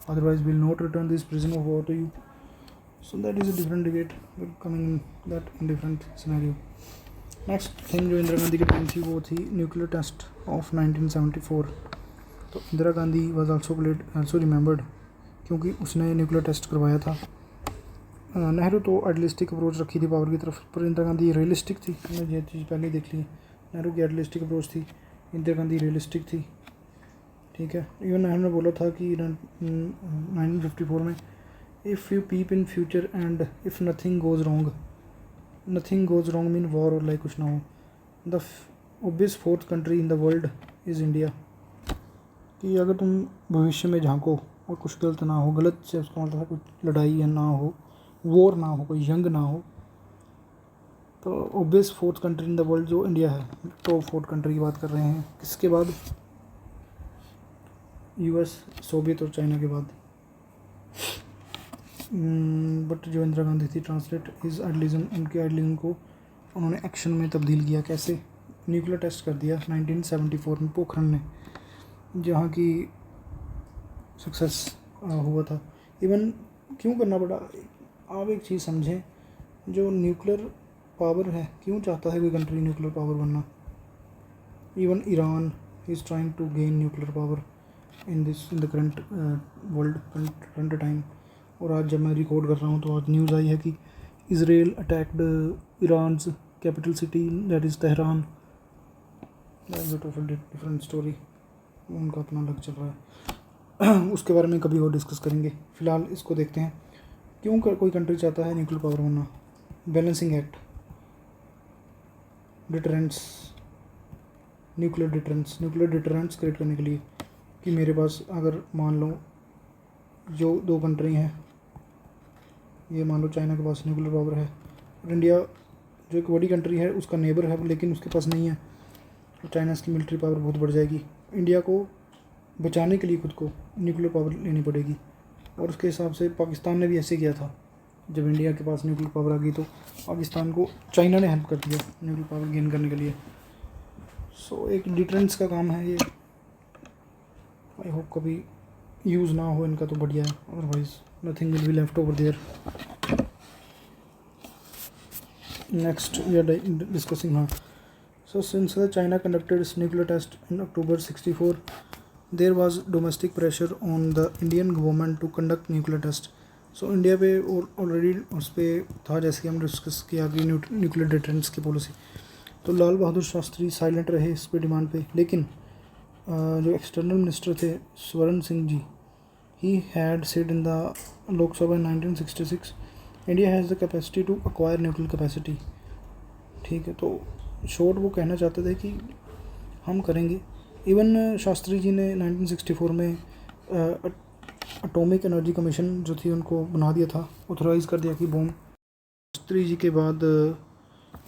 otherwise will not return this prisoner of war to you. So that is a different debate, but coming in that in different scenario. Next thing जो इंदिरा गांधी की time थी वो थी nuclear test of 1974। तो Indira Gandhi was also remembered क्योंकि उसने nuclear test करवाया था। नेहरू तो आइडलिस्टिक अप्रोच रखी थी पावर की तरफ, पर इंदिरा गांधी रियलिस्टिक थी। हमने ये चीज़ पहले देख ली। नेहरू की आइडलिस्टिक अप्रोच थी, इंदिरा गांधी रियलिस्टिक थी। ठीक है। इवन नेहरू ने बोला था कि 1954 में, if you peep in future and if nothing goes wrong mean war और लाइक कुछ ना हो। The obvious fourth country in the world is India. कि अगर तुम भविष्य में झांको और कुछ गलत ना हो, गलत से उसका मतलब है कुछ लड़ाई या ना हो, वॉर ना हो, कोई जंग ना हो, तो obvious fourth country in the world जो इंडिया है, टॉप फोर्थ कंट्री की बात कर रहे हैं। किसके बाद? यूएस, सोवियत और चाइना के बाद। बट जो इंदिरा गांधी थी, ट्रांसलेट इज आइडलिज्म, उनके आइडलिज्म को उन्होंने एक्शन में तब्दील किया। कैसे? न्यूक्लियर टेस्ट कर दिया 1974 में पोखरण ने, जहाँ की सक्सेस हुआ था। इवन क्यों करना पड़ा? आप एक चीज़ समझें, जो न्यूक्लियर पावर है, क्यों चाहता है कोई कंट्री न्यूक्लियर पावर बनना? Even Iran is trying to gain nuclear power in the current world, current time. और आज जब मैं रिकॉर्ड कर रहा हूँ तो आज न्यूज़ आई है कि Israel attacked Iran's capital city that is Tehran. Different story, उनका अपना अलग चल रहा है। उसके बारे में कभी और डिस्कस करेंगे। फ़िलहाल इसको देखते हैं, क्यों कोई कंट्री चाहता है न्यूक्लियर पावर होना। Balancing act, deterrents, nuclear deterrents create करने के लिए कि मेरे पास अगर मान लो जो दो कंट्री हैं, ये मान लो चाइना के पास न्यूक्लियर पावर है और इंडिया जो एक बड़ी कंट्री है उसका नेबर है लेकिन उसके पास नहीं है, तो चाइना की मिलिट्री पावर बहुत बढ़ जाएगी। इंडिया को बचाने के लिए खुद को न्यूक्लियर पावर लेनी पड़ेगी। और उसके हिसाब से पाकिस्तान ने भी ऐसे किया था, जब इंडिया के पास न्यूक्लियर पावर आ गई तो पाकिस्तान को चाइना ने हेल्प कर दिया न्यूक्लियर पावर गेन करने के लिए। सो एक डिटरेंस का काम है ये। आई होप कभी यूज़ ना हो इनका तो बढ़िया है, otherwise nothing will be left over there. Next we are discussing हाँ। So since China conducted its nuclear test in October 64, there was domestic pressure on the Indian government to conduct nuclear test. So India पे already उस पर था, जैसे कि हम discuss किया कि न्यूक्लियर डिटरेंस की पॉलिसी। तो लाल बहादुर शास्त्री साइलेंट रहे इस पे डिमांड पे, लेकिन जो एक्सटर्नल मिनिस्टर थे Swaran Singh ji, he had said in the Lok Sabha in 1966, India has the capacity to acquire nuclear capacity. ठीक है, तो शॉर्ट वो कहना चाहते थे कि हम करेंगे। इवन शास्त्री जी ने 1964 में एटॉमिक एनर्जी कमीशन जो थी उनको बना दिया था, ऑथोराइज़ कर दिया कि बॉम्ब। शास्त्री जी के बाद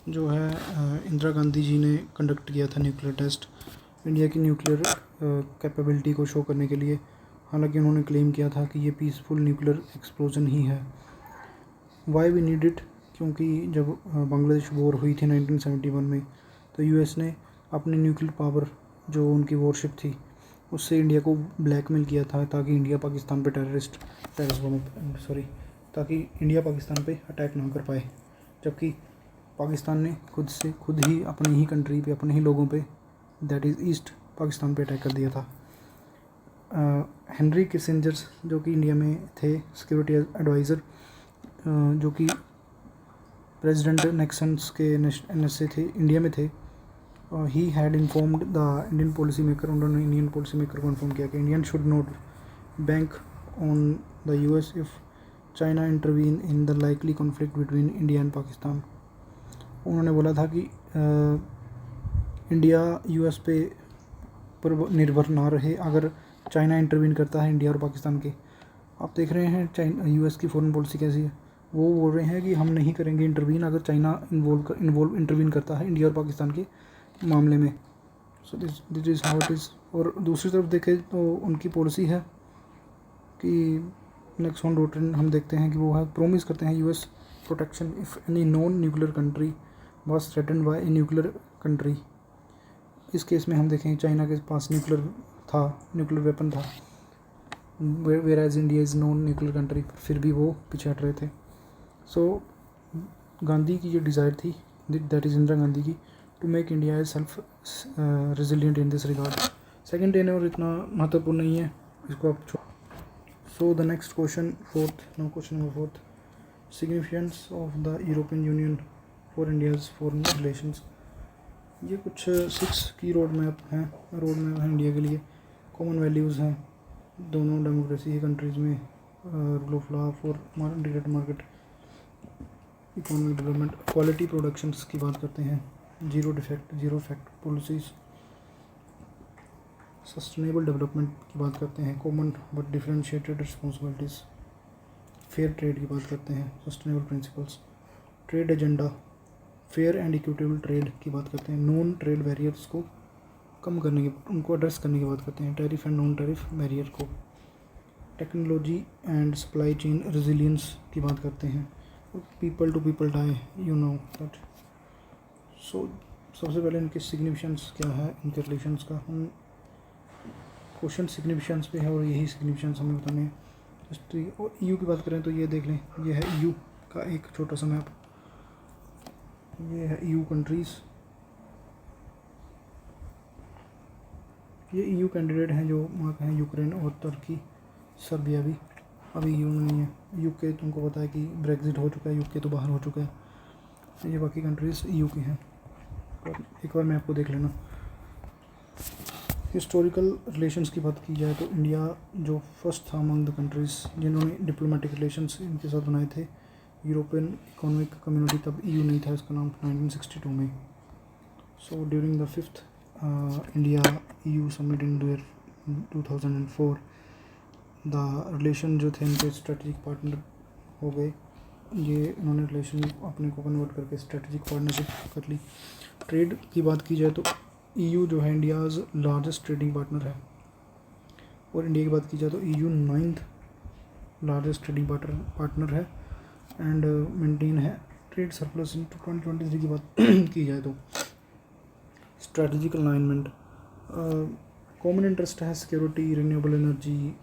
जो है इंदिरा गांधी जी ने कंडक्ट किया था न्यूक्लियर टेस्ट इंडिया की न्यूक्लियर कैपेबिलिटी को शो करने के लिए। हालांकि उन्होंने क्लेम किया था कि ये पीसफुल न्यूक्लियर एक्सप्लोजन ही है। वाई वी नीड इट, क्योंकि जब बांग्लादेश वॉर हुई थी 1971 में, तो यूएस ने अपनी न्यूक्लियर पावर जो उनकी वॉरशिप थी उससे इंडिया को ब्लैकमेल किया था ताकि इंडिया पाकिस्तान पे ताकि इंडिया पाकिस्तान पे अटैक ना कर पाए। जबकि पाकिस्तान ने खुद ही अपनी ही कंट्री पे, अपने ही लोगों पे, दैट इज़ ईस्ट पाकिस्तान पे अटैक कर दिया था। हेनरी किसिंजर जो कि इंडिया में थे सिक्योरिटी एडवाइज़र, जो कि प्रेसिडेंट निक्सन्स के एनएसए थे, इंडिया में थे, he had informed the Indian policy maker. उन्होंने इंडियन पॉलिसी मेकर को इन्फॉर्म किया कि Indian should not bank on the US if China intervene in the likely conflict between India and Pakistan. उन्होंने बोला था कि इंडिया यूएस पे पर निर्भर ना रहे अगर चाइना इंटरवीन करता है इंडिया और पाकिस्तान के। आप देख रहे हैं यूएस की फॉरेन पॉलिसी कैसी है। वो बोल रहे हैं कि हम नहीं करेंगे इंटरवीन अगर चाइना इंटरवीन करता है इंडिया और पाकिस्तान के मामले में। So this is how it is. और दूसरी तरफ देखें तो उनकी पॉलिसी है कि नेक्सॉन डॉक्ट्रिन हम देखते हैं कि वो है, प्रोमिस करते हैं US protection if any non nuclear country was threatened by a nuclear country. इस केस में हम देखें चाइना के पास न्यूक्लियर वेपन था, whereas India is non nuclear country, फिर भी वो पीछे हट रहे थे। सो गांधी की जो डिज़ायर थी, दैट इज़ इंदिरा गांधी की, to make India as self resilient in this regard. Second tenure इतना महत्वपूर्ण नहीं है, इसको आप छोड़। So the next question question number 4, significance of the European Union for India's foreign relations. ये कुछ 6 की रोड मैप है इंडिया के लिए। कॉमन वैल्यूज़ हैं, दोनों डेमोक्रेसी की कंट्रीज़ में, rule of law for integrated market, economic development, quality productions की बात करते हैं, zero fact policies, sustainable development की बात करते हैं, common but differentiated responsibilities, fair trade की बात करते हैं, sustainable principles, trade agenda, fair and equitable trade की बात करते हैं, नॉन ट्रेड बैरियर्स को कम करने की, उनको एड्रेस करने की बात करते हैं, tariff and non tariff barrier को, technology and supply chain resilience की बात करते हैं, people to people tie, you know that. So सबसे पहले इनके सिग्निफिकेंस क्या है, इनके रिलेशंस का हम क्वेश्चन सिग्निफिकेंस पे है और यही सिग्निफिकेंस हमें बताने हैं। हिस्ट्री और ईयू की बात करें तो ये देख लें, ये है ईयू का एक छोटा सा मैप, ये है ईयू कंट्रीज़, ये ईयू कैंडिडेट हैं जो वहाँ हैं, यूक्रेन और तुर्की, सर्बिया भी अभी ईयू में नहीं है। यूके तुमको पता है कि ब्रेग्जिट हो चुका है, यूके तो बाहर हो चुका है। ये बाकी कंट्रीज़ ईयू की हैं, और एक बार मैं आपको देख लेना। हिस्टोरिकल रिलेशंस की बात की जाए तो इंडिया जो फर्स्ट था अमंग द कंट्रीज़ जिन्होंने डिप्लोमेटिक रिलेशंस इनके साथ बनाए थे, यूरोपियन इकोनॉमिक कम्युनिटी, तब EU नहीं था, इसका नाम 1962 में। So during the fifth India EU summit in 2004 the relation जो थे इनके स्ट्रेटजिक पार्टनर हो गए। ये इन्होंने रिलेशन अपने को कन्वर्ट करके स्ट्रेटजिक पार्टनरशिप कर ली। ट्रेड की बात की जाए तो EU जो है इंडियाज़ लार्जेस्ट ट्रेडिंग पार्टनर है, और इंडिया की बात की जाए तो EU 9th largest trading partner है एंड मेंटेन है ट्रेड सरप्लस इन 2023 की बात की जाए तो। स्ट्रेटजिक अलाइनमेंट, कॉमन इंटरेस्ट है security, renewable energy,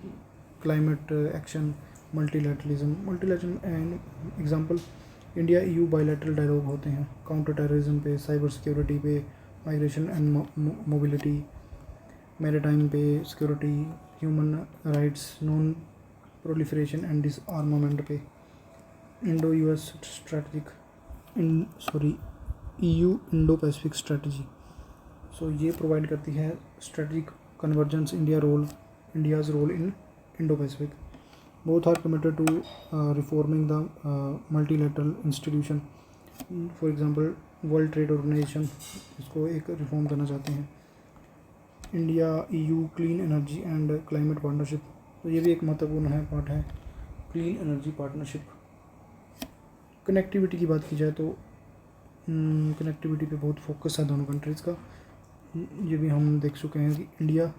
climate action, multilateralism and example India EU bilateral dialogue होते हैं काउंटर टेररिज्म पे, साइबर सिक्योरिटी पे, माइग्रेशन एंड मोबिलिटी, मैरीटाइम पे security, human rights, non proliferation and disarmament पे। Indo US strategic EU Indo Pacific strategy, so ये provide करती है strategic convergence India's role in Indo Pacific. Both are committed to reforming the multilateral institution, for example World Trade Organisation, इसको एक reform करना चाहते हैं। India EU clean energy and climate partnership, तो ये भी एक महत्वपूर्ण है पार्ट है क्लीन एनर्जी पार्टनरशिप। कनेक्टिविटी की बात की जाए तो कनेक्टिविटी पे बहुत फोकस है दोनों कंट्रीज़ का, ये भी हम देख चुके हैं कि India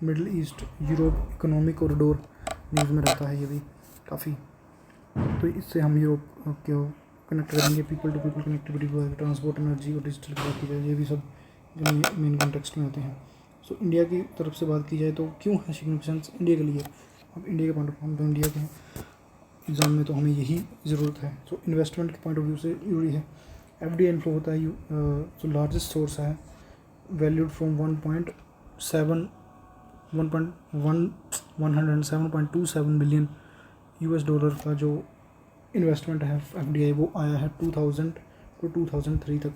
middle east Europe economic corridor news में रहता है ये भी काफ़ी, तो इससे हम यूरोप को कनेक्ट करेंगे। पीपल टू पीपल कनेक्टिविटी को, ट्रांसपोर्ट, एनर्जी और डिजिटल की बात की जाए, ये भी सब मेन कॉन्टेक्स्ट में होते हैं। सो इंडिया की तरफ से बात की जाए तो क्यों है सिग्निफिकेंस इंडिया के लिए, अब इंडिया के पॉइंट ऑफ व्यू, हम तो इंडिया के हैं, एग्ज़ाम में तो हमें यही ज़रूरत है। सो इन्वेस्टमेंट के पॉइंट ऑफ व्यू से जुड़ी है। FDI इनफ्लो होता है जो लार्जेस्ट सोर्स है, वैल्यूड फ्रॉम 107.27 बिलियन $, का जो इन्वेस्टमेंट है FDI वो आया है 2000 to 2003 तक।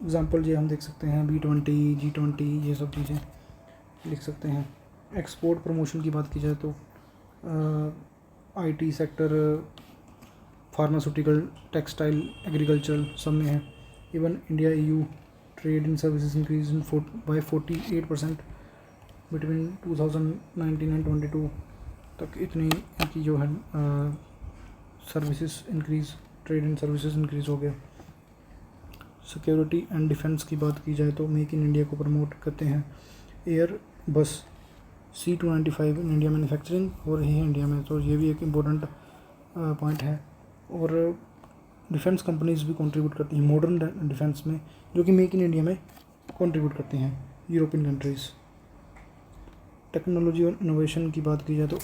एग्जांपल ये हम देख सकते हैं B20, G20, ये सब चीज़ें लिख सकते हैं। एक्सपोर्ट प्रमोशन की बात की जाए तो IT sector, pharmaceutical, textile, agriculture सब में है। Even India EU trade in services increase by 48% between 2019 and 22 तक, इतनी इनकी जो है services increase, trade in services increase हो गया। सिक्योरिटी एंड डिफेंस की बात की जाए तो मेक इन इंडिया को प्रमोट करते हैं। एयर बस C295 इन इंडिया मैन्युफैक्चरिंग हो रही है इंडिया में, तो ये भी एक इम्पोर्टेंट पॉइंट है। और डिफेंस कंपनीज भी कंट्रीब्यूट करती हैं मॉडर्न डिफेंस में, जो कि मेक इन इंडिया में कंट्रीब्यूट करते हैं यूरोपियन कंट्रीज़। टेक्नोलॉजी और इनोवेशन की बात की जाए तो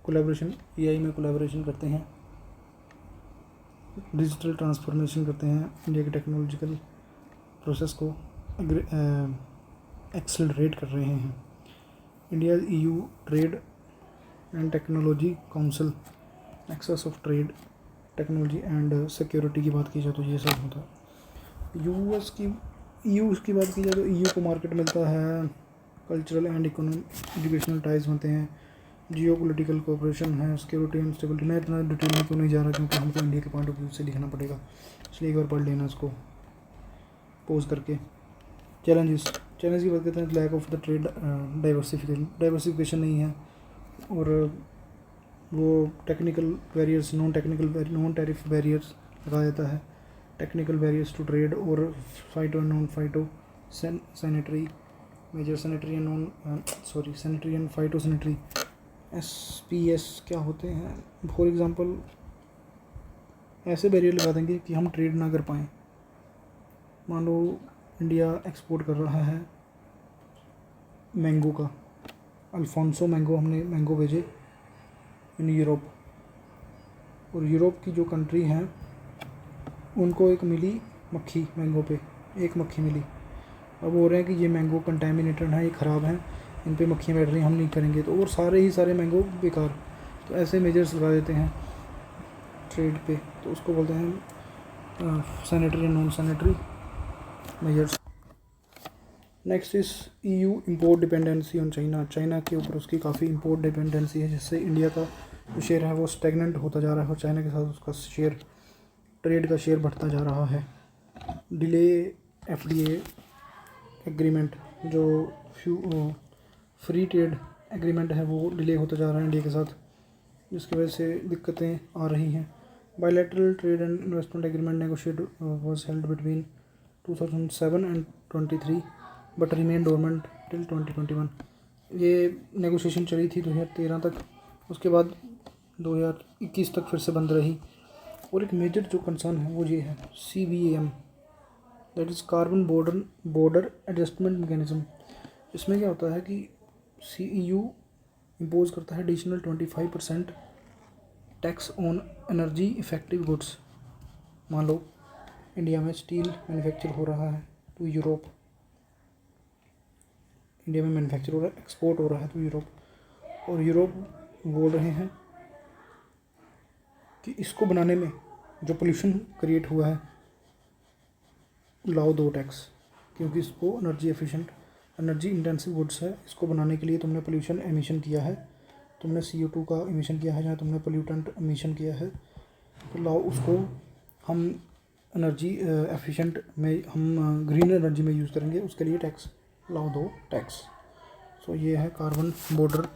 कोलैबोरेशन, AI में कोलैबोरेशन करते हैं, डिजिटल ट्रांसफॉर्मेशन करते हैं, इंडिया के टेक्नोलॉजिकल प्रोसेस को एक्सेलरेट कर रहे हैं। India EU trade and technology council, access of trade, technology and security की बात की जाए तो ये सब होता है। EU की बात की जाए तो EU को मार्केट मिलता है, कल्चरल एंड एजुकेशनल टाइज होते हैं, जियो पोलिटिकल कोऑपरेशन है, सिक्योरिटी एंड स्टेबिलिटी। मैं इतना डिटेल में क्यों नहीं जा रहा क्योंकि हमको इंडिया के पॉइंट ऑफ व्यू से लिखना पड़ेगा, इसलिए एक बार पढ़ लेना इसको पोज करके। चैलेंजेस की बात करते हैं, lack of the trade diversification नहीं है, और वो technical barriers, non tariff barriers लगाया जाता है, टेक्निकल बैरियर्स टू ट्रेड, और phyto and non phyto sanitary measure, sanitary and phyto sanitary SPS क्या होते हैं। फॉर एग्जांपल ऐसे बैरियर लगा देंगे कि हम ट्रेड ना कर पाएँ। मान लो इंडिया एक्सपोर्ट कर रहा है मैंगो का, अल्फोंसो मैंगो, हमने मैंगो भेजे इन यूरोप, और यूरोप की जो कंट्री हैं उनको एक मिली मक्खी, मैंगो पे एक मक्खी मिली। अब बोल रहे हैं कि ये मैंगो कंटेमिनेटेड है, ये ख़राब है, इन पे मक्खियाँ बैठ रही हैं, हम नहीं करेंगे, तो और सारे मैंगो बेकार। तो ऐसे मेजर्स लगा देते हैं ट्रेड पे, तो उसको बोलते हैं sanitary and non sanitary measures. Next इस EU import dependency on China, China के ऊपर उसकी काफ़ी इम्पोर्ट डिपेंडेंसी है, जिससे इंडिया का जो शेयर है वो स्टेगनेंट होता जा रहा है और चाइना के साथ उसका शेयर, ट्रेड का शेयर बढ़ता जा रहा है। डिले FTA एग्रीमेंट, जो फ्री ट्रेड एग्रीमेंट है वो डिले होता जा रहा है इंडिया के साथ, जिसकी वजह से दिक्कतें आ रही हैं। Bilateral trade and investment agreement negotiate was held between 2007 and 23 but remain dormant till 2021। ये नेगोशिएशन चली थी 2013 तक, उसके बाद 2021 तक फिर से बंद रही। और एक मेजर जो कंसर्न है वो ये है CBAM, that is carbon border adjustment mechanism. इसमें क्या होता है कि EU इम्पोज करता है additional 25% tax on energy effective goods. मान लो इंडिया में स्टील मैन्युफैक्चर हो रहा है टू यूरोप, इंडिया में मैन्युफैक्चर हो रहा है, एक्सपोर्ट हो रहा है टू यूरोप, और यूरोप बोल रहे हैं कि इसको बनाने में जो पोल्यूशन क्रिएट हुआ है लाओ दो टैक्स, क्योंकि इसको एनर्जी इंटेंसिव गुड्स है, इसको बनाने के लिए तुमने पोल्यूशन एमिशन किया है, तुमने CO2 का एमिशन किया है या तुमने पोल्यूटेंट एमिशन किया है, तो लाओ उसको हम एनर्जी एफिशिएंट में, हम ग्रीन एनर्जी में यूज़ करेंगे, उसके लिए टैक्स लाओ दो टैक्स। सो ये है कार्बन बॉर्डर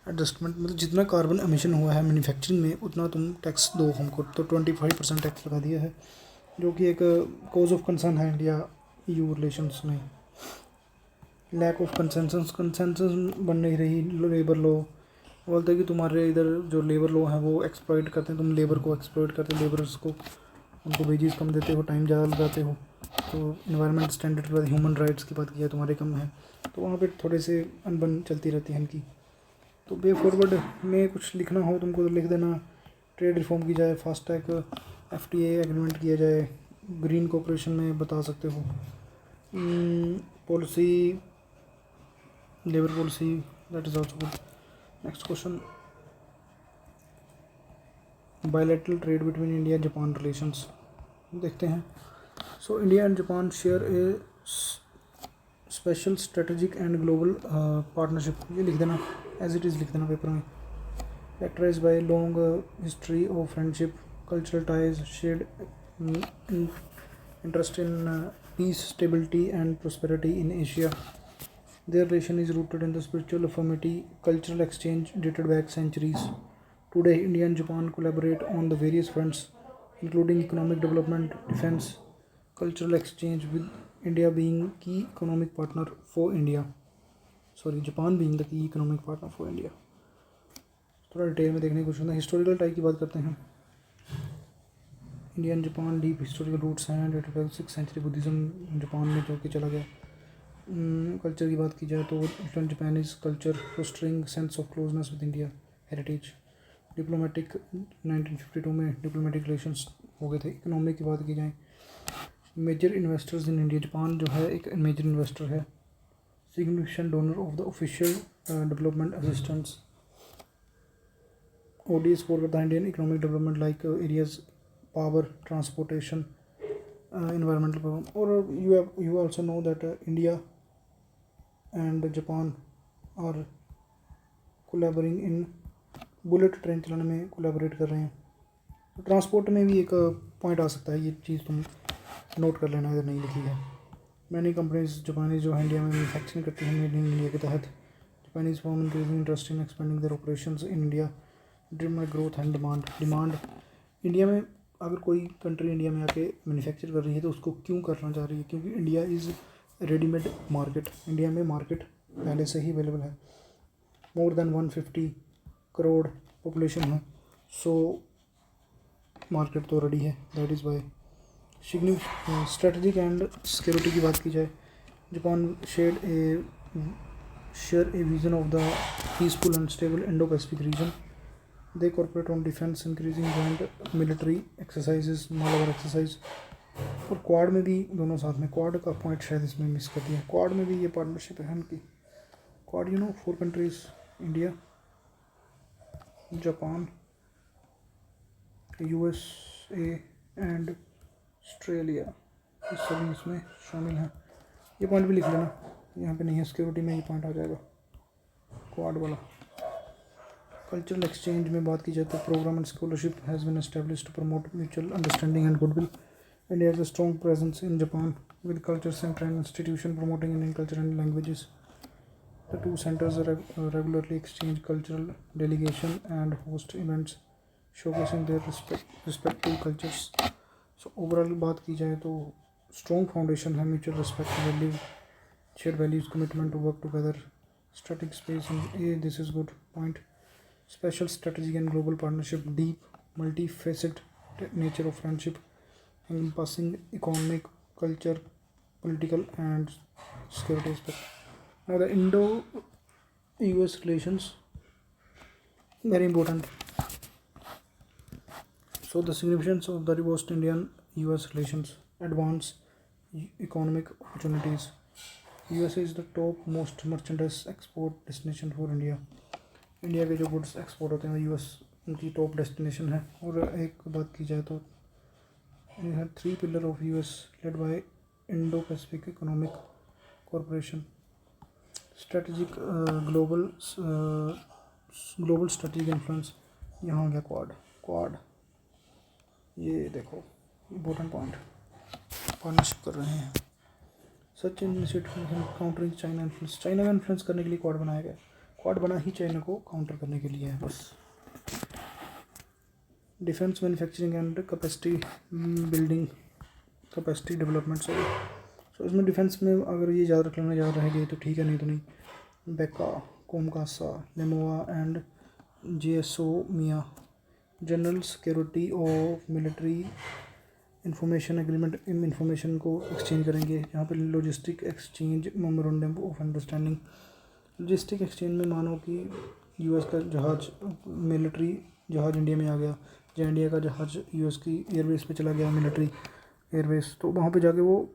एडजस्टमेंट, मतलब जितना कार्बन एमिशन हुआ है मैन्युफैक्चरिंग में उतना तुम टैक्स दो हमको, तो 25% टैक्स लगा दिया है, जो कि एक कॉज ऑफ कंसर्न है इंडिया EU रिलेशंस में। लैक ऑफ कंसेंसस बन नहीं रही। लेबर लॉ बोलते हैं कि तुम्हारे इधर जो लेबर लॉ है वो एक्सप्लॉइट करते हैं, तुम लेबर को एक्सप्लॉइट करते हो, लेबर्स को उनको वेजेस कम देते हो, टाइम ज़्यादा लगाते हो, तो इन्वायरमेंट स्टैंडर्ड के बाद ह्यूमन राइट्स की बात की है तुम्हारे कम है, तो वहाँ पे थोड़े से अनबन चलती रहती है इनकी। तो वे फॉरवर्ड में कुछ लिखना हो तुमको तो लिख देना, ट्रेड रिफॉर्म की जाए, फास्ट टैग FTA एग्रीमेंट किया जाए, ग्रीन कोऑपरेशन में बता सकते हो, policy labour policy, that is also good. Next question, bilateral trade between India and Japan relations देखते हैं। So India and Japan share A special strategic and global partnership, ये लिख देना एज इट इज़, लिख देना पेपर में। Factorise by long history of friendship, cultural ties, shared interest in peace, stability and prosperity in Asia. Their relation is rooted in the spiritual affinity, cultural exchange dated back centuries. Today, India and Japan collaborate on the various fronts, including economic development, defense, cultural exchange, with India being key economic partner for India. Sorry, Japan being the key economic partner for India. थोड़ा detail में देखने की कोशिश करते हैं। Historical type की बात करते हैं। India and Japan deep historical roots हैं, date of 6th century Buddhism Japan में जो कि चला गया। कल्चर की बात की जाए तो Japanese culture fostering sense of closeness with India heritage. Diplomatic 1952 में डिप्लोमेटिक रिलेशंस हो गए थे। इकोनॉमी की बात की जाए, major investors in India, Japan जो है एक मेजर इन्वेस्टर है। Significant donor of the official development assistance. ODA support करता है Indian economic development like areas power, transportation, environmental problem. Or you also know that India and Japan are collaborating in bullet train चलाने में collaborate कर रहे हैं। तो transport में भी एक पॉइंट आ सकता है, ये चीज़ तुम नोट कर लेना अगर नहीं लिखी है। मैनी कंपनीज जापानीज जो है इंडिया में मैन्युफैक्चरिंग करती हैं मेड इन इंडिया के तहत। Japanese firm increasing interest in expanding their operations in India driven by growth and demand. India में अगर कोई कंट्री इंडिया में आके मैन्युफैक्चर कर रही है तो उसको क्यों करना चाह रही है? क्योंकि India is readymade market, India में मार्केट पहले से ही अवेलेबल है। मोर देन 150 करोड़ पॉपुलेशन है, सो मार्केट तो रेडी है, that is why. Strategic and security की बात की जाए, Japan share a vision of the peaceful and stable Indo Pacific region. They cooperate on defense, increasing joint military exercises, Malabar exercise। और quad में भी दोनों साथ में, क्वाड का पॉइंट शायद इसमें मिस कर दिया। क्वाड में भी ये पार्टनरशिप है उनकी। Quad 4 countries, India, Japan, USA and Australia, ये सभी इसमें शामिल हैं। ये पॉइंट भी लिख लेना। यहाँ पे नहीं है, सिक्योरिटी में ये पॉइंट आ जाएगा क्वाड वाला। कल्चरल एक्सचेंज में बात की जाए तो programme and scholarship has been established to promote mutual understanding and goodwill. India has a strong presence in Japan with culture centre and institution promoting Indian culture and languages. The two centers regularly exchange cultural delegation and host events showcasing their respective cultures. So overall बात की जाए तो strong foundation है, mutual respect, value, shared values, commitment to work together, strategic space and this is good point. Special strategy and global partnership, deep, multifaceted nature of friendship, encompassing economic, culture, political and security aspect. Now the Indo-US relations, very important. So the significance of the robust Indian-US relations, advance economic opportunities. USA is the top most merchandise export destination for India. India के जो goods export होते हैं US उनकी top destination है। और एक बात की जाए तो three pillar of US led by Indo Pacific economic corporation, strategic global strategic influence. यहाँ हो गया क्वाड ये देखो इम्पोर्टेंट पॉइंट, पार्टनरशिप कर रहे हैं। Such initiative countering China influence, China का इन्फ्लुएंस करने के लिए क्वाड बनाया गया। क्वाड बना ही चाइना को काउंटर करने के लिए है बस। Defence manufacturing and capacity building, capacity development sorry. So इसमें डिफेंस में अगर ये याद रख लेना याद रह गई तो ठीक है, नहीं तो नहीं। BECA, COMCASA, LEMOA and GSOMIA, general security of military information agreement, इन इंफॉर्मेशन को एक्सचेंज करेंगे। यहाँ पर logistic exchange memorandum of understanding. Logistic exchange में मानो कि यूएस का जहाज़, मिलिट्री जहाज़ इंडिया में आ गया, या इंडिया का जहाज़ यूएस की एयरबेस पे चला गया, मिलिट्री एयरबेस, तो वहाँ पे जाके वो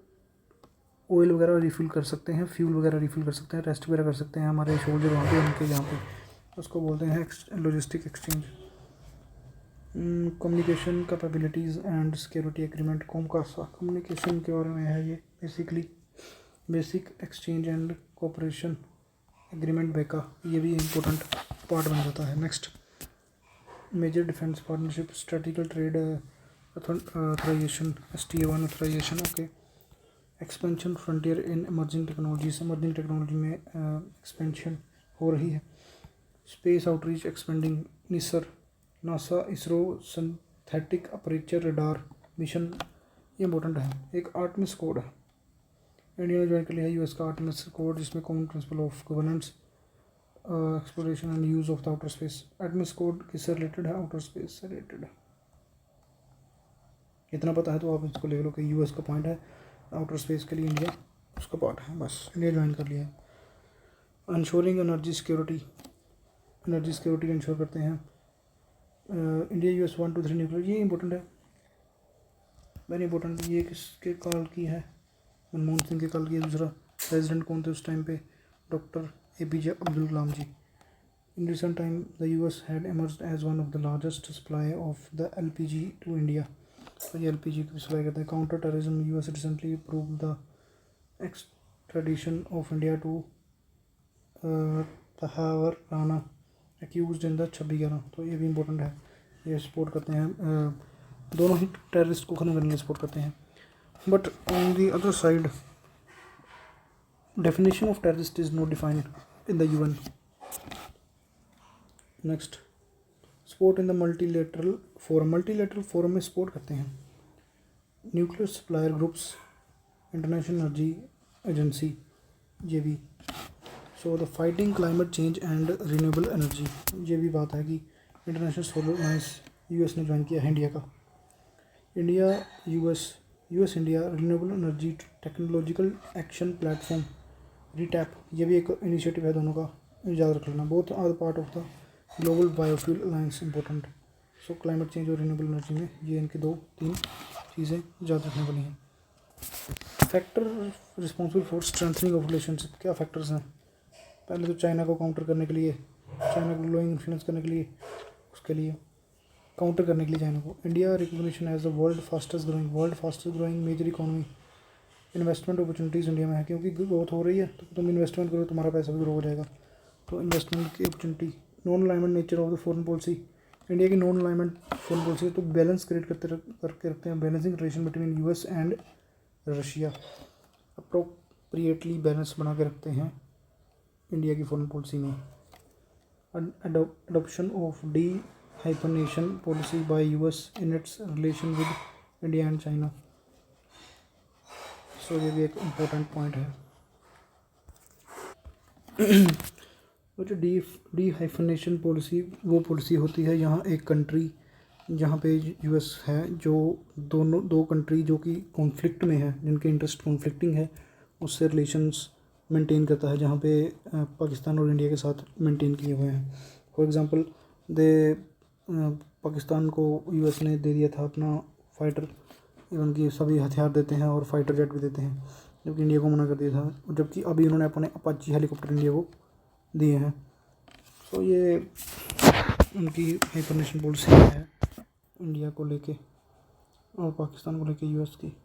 ऑयल वगैरह रिफ़िल कर सकते हैं, फ्यूल वगैरह रिफ़िल कर सकते हैं, रेस्ट वगैरह कर सकते हैं हमारे सोल्जर वहाँ पे, उनके यहाँ पे। उसको बोलते हैं logistic exchange. Communication capabilities and security agreement, COMCASA communication के बारे में है ये basically. Basic exchange and cooperation agreement BECA, ये भी इम्पोर्टेंट पार्ट बन जाता है। Next major defence partnership, strategical trade authorisation, STA1 authorisation, okay. Expansion frontier in emerging technologies, emerging technology में एक्सपेंशन हो रही है। Space outreach expanding, NISAR, NASA, ISRO synthetic aperture radar mission, ये इंपॉर्टेंट है। एक आर्टमिस कोड है, इंडिया ने join कर लिया है यूएस का आर्टमिस कोड, जिसमें common principle of governance, exploration and use of the outer space. Artemis code किससे रिलेटेड है? आउटर स्पेस से रिलेटेड है। इतना पता है तो आप इसको ले लो कि यूएस का पॉइंट है, आउटर स्पेस के लिए इंडिया उसका पार्ट है, बस इंडिया ज्वाइन कर लिया है। Ensuring energy security, energy security ensure करते हैं। इंडिया यूएस 1 2 3 न्यूक्लियर, ये इंपॉर्टेंट है, वेरी इंपॉर्टेंट। ये किसके कॉल की है? मनमोहन सिंह के कॉल की है। दूसरा प्रेसिडेंट कौन थे उस टाइम पे? Doctor APJ Abdul Kalam ji. In recent time the US had emerged as one of the largest supply of the LPG to India. तो ये LPG की सप्लाई करते हैं। Counter terrorism, US recently approved the extradition of India to Tahawwur Rana accused in the 26/11, तो ये भी important है। ये सपोर्ट करते हैं, दोनों ही टेररिस्ट को खत्म करने के सपोर्ट करते हैं। But on the other side definition of terrorist is not defined in the UN. Next, support in the multilateral forum में support करते हैं nuclear supplier groups, international energy agency, ये भी। so the fighting climate change and renewable energy, ये भी बात है कि international solar alliance US ने ज्वाइन किया है इंडिया का। India US India renewable energy technological action platform, RETAP, ये भी एक इनिशिएटिव है दोनों का, याद रख लेना। Both are part of the Global Biofuel Alliance, important. So climate change और रिन्यूएबल एनर्जी में ये इनकी 2-3 चीज़ें याद रखने वाली हैं। Factor responsible for strengthening of relationship, क्या फैक्टर्स हैं? पहले तो चाइना को काउंटर करने के लिए, चाइना को ग्लोइंग इन्फ्लुएंस करने के लिए, उसके लिए काउंटर करने के लिए चाइना को। India recognition as the world fastest growing major economy, investment opportunities India में है, क्योंकि ग्रोथ हो रही है तो तुम इन्वेस्टमेंट करो, तुम्हारा पैसा भी ग्रो हो जाएगा। तो इन्वेस्टमेंट की opportunity. Non alignment nature of the foreign policy, India की नॉन अलाइनमेंट फॉरेन पॉलिसी तो बैलेंस क्रिएट करके रखते हैं, balancing relation between US and Russia, appropriately balance बना के रखते हैं इंडिया की फॉरेन पॉलिसी में। adoption of de-hyphenation policy by US in its relation with India and China। So ये भी एक इम्पोर्टेंट पॉइंट है। वो जो डी-हाइफनेशन पॉलिसी वो पॉलिसी होती है यहाँ एक कंट्री जहाँ पे यूएस है, जो दो कंट्री जो कि कॉन्फ्लिक्ट में है, जिनके इंटरेस्ट कॉन्फ्लिक्टिंग है, उससे रिलेशंस मेंटेन करता है, जहाँ पे पाकिस्तान और इंडिया के साथ मेंटेन किए हुए हैं। फॉर एग्जांपल पाकिस्तान को यूएस ने दे दिया था अपना फाइटर, इवन कि सभी हथियार देते हैं और फाइटर जेट भी देते हैं, जबकि इंडिया को मना कर दिया था, जबकि अभी उन्होंने अपने अपाची हेलीकॉप्टर इंडिया को दिए हैं। सो ये उनकी हाइपरनेशन पॉलिसी है इंडिया को लेके और पाकिस्तान को लेके यूएस की।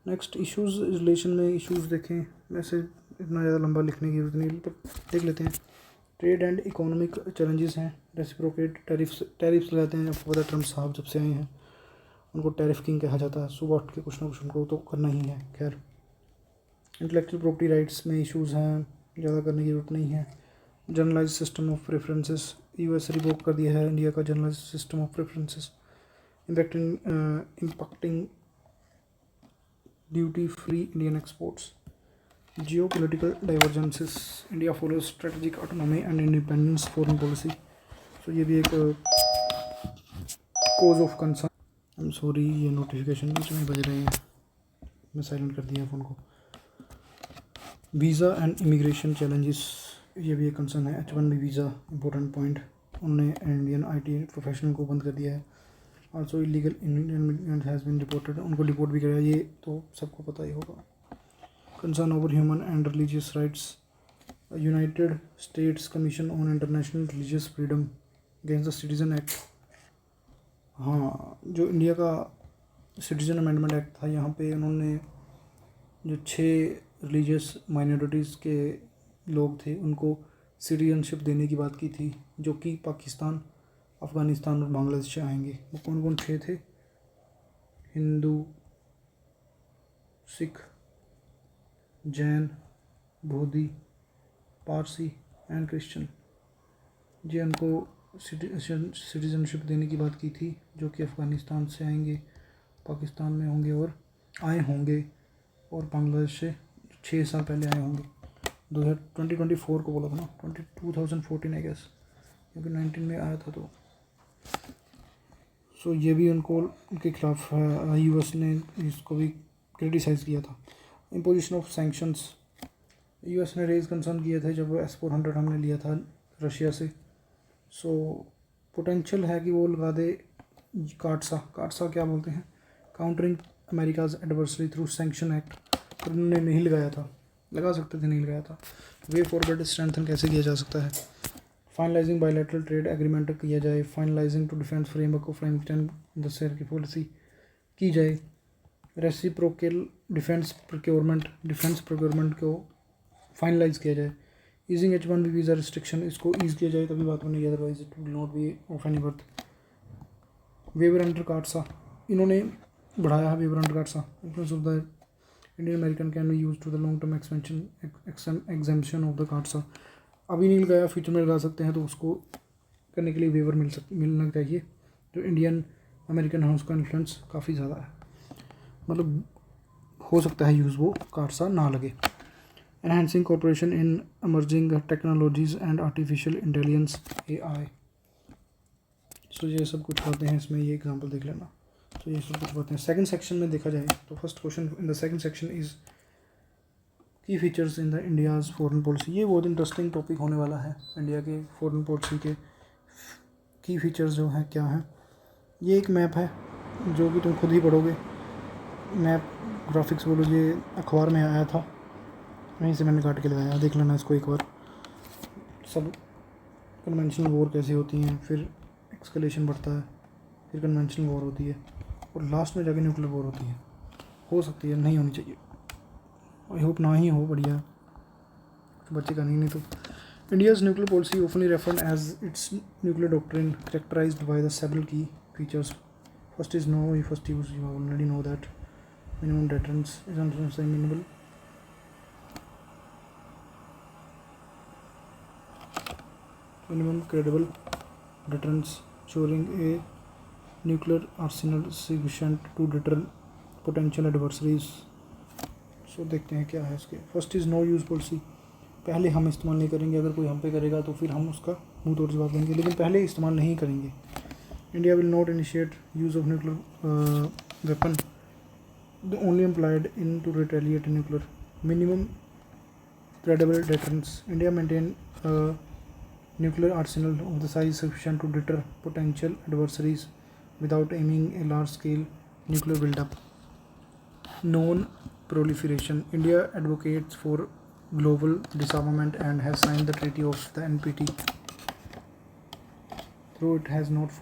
नेक्स्ट इश्यूज़ रिलेशन में इश्यूज़ देखें, वैसे इतना ज़्यादा लंबा लिखने की जरूरत नहीं, पर देख लेते हैं। ट्रेड एंड इकोनॉमिक चैलेंजेस हैं, रेसिप्रोकेट टैरिफ्स लगाते हैं। आपको पता ट्रम्प साहब जब से आए हैं उनको टैरिफ किंग कहा जाता है, सुबह उठ के कुछ ना कुछ उनको तो करना ही है। खैर, इंटेलेक्चुअल प्रॉपर्टी राइट्स में इश्यूज़ हैं, ज़्यादा करने की जरूरत नहीं है। Generalise system of preferences, US revoke कर दिया है इंडिया का generalise system of preferences. impacting duty-free Indian exports. Geopolitical divergences. India follows strategic autonomy and independence foreign policy. So ये भी एक cause of concern. I'm sorry, ये notification बीच में बज रहे हैं, मैं साइलेंट कर दिया फ़ोन को। वीज़ा एंड इमिग्रेशन चैलेंजेस, ये भी एक कंसर्न है। H1B वीज़ा इंपॉर्टेंट पॉइंट, उन्होंने इंडियन IT प्रोफेशनल को बंद कर दिया है। Also illegal immigrant has been reported, उनको डिपोर्ट भी कराया, ये तो सबको पता ही होगा। Concern over human and religious rights, United States Commission on International Religious Freedom against the citizen act. हाँ, जो इंडिया का सिटीज़न अमेंडमेंट एक्ट था, यहाँ पे उन्होंने जो 6 रिलीजियस माइनॉरिटीज़ के लोग थे उनको सिटीजनशिप देने की बात की थी, जो कि पाकिस्तान, अफ़गानिस्तान और बांग्लादेश से आएंगे। वो कौन कौन 6 थे? हिंदू, सिख, जैन, बौद्धि, पारसी एंड क्रिश्चियन। जी उनको सिटीजनशिप देने की बात की थी, जो कि अफ़गानिस्तान से आएंगे, पाकिस्तान में होंगे और आए होंगे, और बांग्लादेश से 6 साल पहले आए होंगे। 2024 को बोला था ना, 2014 आई गेस, क्योंकि 19 में आया था। तो सो ये भी उनके खिलाफ यूएस ने इसको भी क्रिटिसाइज़ किया था। इम्पोजिशन ऑफ सैंक्शंस, यूएस ने रेज कंसर्न किए थे जब S-400 हमने लिया था रशिया से। सो पोटेंशियल है कि वो लगा दे काटसा क्या बोलते हैं, countering America's adversary through sanction act, पर उन्होंने नहीं लगाया था, लगा सकते थे, नहीं लगाया था। वे फॉरवर्ड स्ट्रेंथन कैसे किया जा सकता है? फाइनलाइजिंग बायलैटरल ट्रेड एग्रीमेंट किया जाए, finalising to defence framework of की पॉलिसी की जाए, रेसिप्रोकल डिफेंस प्रोक्योरमेंट को फाइनलाइज किया जाए, यूजिंग H1B वीज़ा रिस्ट्रिक्शन, इसको ईज़ किया जाए तभी बात बनेगी, otherwise it will not be of any worth. Waiver under CAATSA, इन्होंने बढ़ाया है waiver under CAATSA, influence of the Indian American can be use to the long term expansion exemption of the CAATSA. अभी नहीं लगाया, future में लगा सकते हैं, तो उसको करने के लिए वेवर मिलना चाहिए। जो इंडियन अमेरिकन है उसका इन्फ्लुएंस काफ़ी ज़्यादा है, मतलब हो सकता है यूज़ वो काटसा ना लगे। Enhancing cooperation in emerging technologies and artificial intelligence AI। सो ये सब कुछ बातें हैं इसमें, ये एग्जांपल देख लेना। तो ये सब कुछ बातें हैं। सेकंड सेक्शन में देखा जाए तो first question in the second section is key features in the India's foreign policy. ये बहुत इंटरेस्टिंग टॉपिक होने वाला है, इंडिया के फॉरेन पॉलिसी के की फीचर्स जो हैं क्या हैं। ये एक मैप है जो कि तुम खुद ही पढ़ोगे, मैप ग्राफिक्स बोलो, ये अखबार में आया था, वहीं से मैंने काट के लगाया, देख लेना इसको एक बार। सब कन्वेंशनल वॉर कैसे होती हैं, फिर एक्सकलेशन बढ़ता है, फिर कन्वेंशनल वॉर होती है, और लास्ट में जाके न्यूक्लियर वॉर होती है। हो सकती है, नहीं होनी चाहिए, आई होप ना ही हो, बढ़िया बच्चे का नहीं तो। India's nuclear policy, often referred as its nuclear doctrine, characterized by the several key features. First is no first use. You already know that. Minimum deterrence is unnecessary minimal. Minimum credible deterrence, ensuring a nuclear arsenal sufficient to deter potential adversaries. So देखते हैं क्या है इसके। First is no use policy. पहले हम इस्तेमाल नहीं करेंगे, अगर कोई हम पे करेगा तो फिर हम उसका मुंह तोड़ जवाब देंगे, लेकिन पहले इस्तेमाल नहीं करेंगे। India will not initiate use of nuclear weapon only employed in to retaliate nuclear. Minimum credible deterrence, India maintain nuclear arsenal of the size sufficient to deter potential adversaries without aiming a large scale nuclear buildup. Non proliferation, India advocates for global disarmament and has signed the treaty of the NPT, though it has not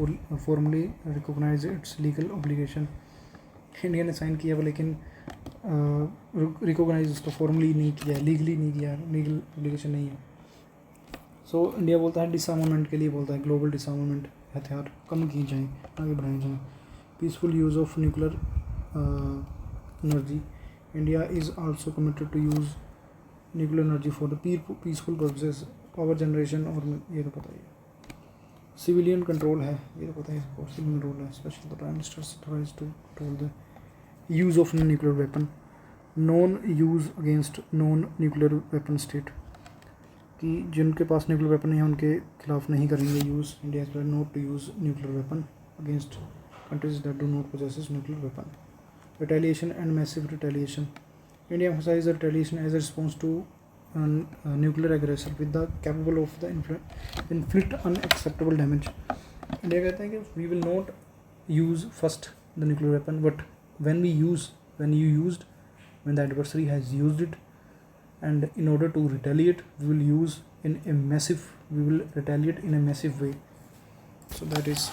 formally recognized its legal obligation. India ने sign किया लेकिन recognise उसको formally नहीं किया, legally नहीं किया, legal obligation नहीं है। सो इंडिया बोलता है डिसआर्मामेंट के लिए बोलता है, ग्लोबल डिसआर्मामेंट, हथियार कम किए जाएँ, आगे बढ़ाए जाएँ। Peaceful use of nuclear energy, India is also committed to use nuclear energy for the peaceful purposes, power generation, और ये तो पता ही है। सिविलियन कंट्रोल है, ये तो पता ही है, सिविलियन कंट्रोल है। Special the prime minister authorised to control the use of nuclear weapon. Non use against non nuclear weapon state, कि जिनके पास न्यूक्लियर वेपन नहीं है उनके खिलाफ नहीं करेंगे use. India is not to use nuclear weapon against countries that do not possesses nuclear weapon. Retaliation and massive retaliation, India emphasizes retaliation as a response to nuclear aggressor with the capable of the inflict unacceptable damage. India कहता है कि we will not use first the nuclear weapon, but when the adversary has used it, and in order to retaliate, we will retaliate in a massive way. So that is.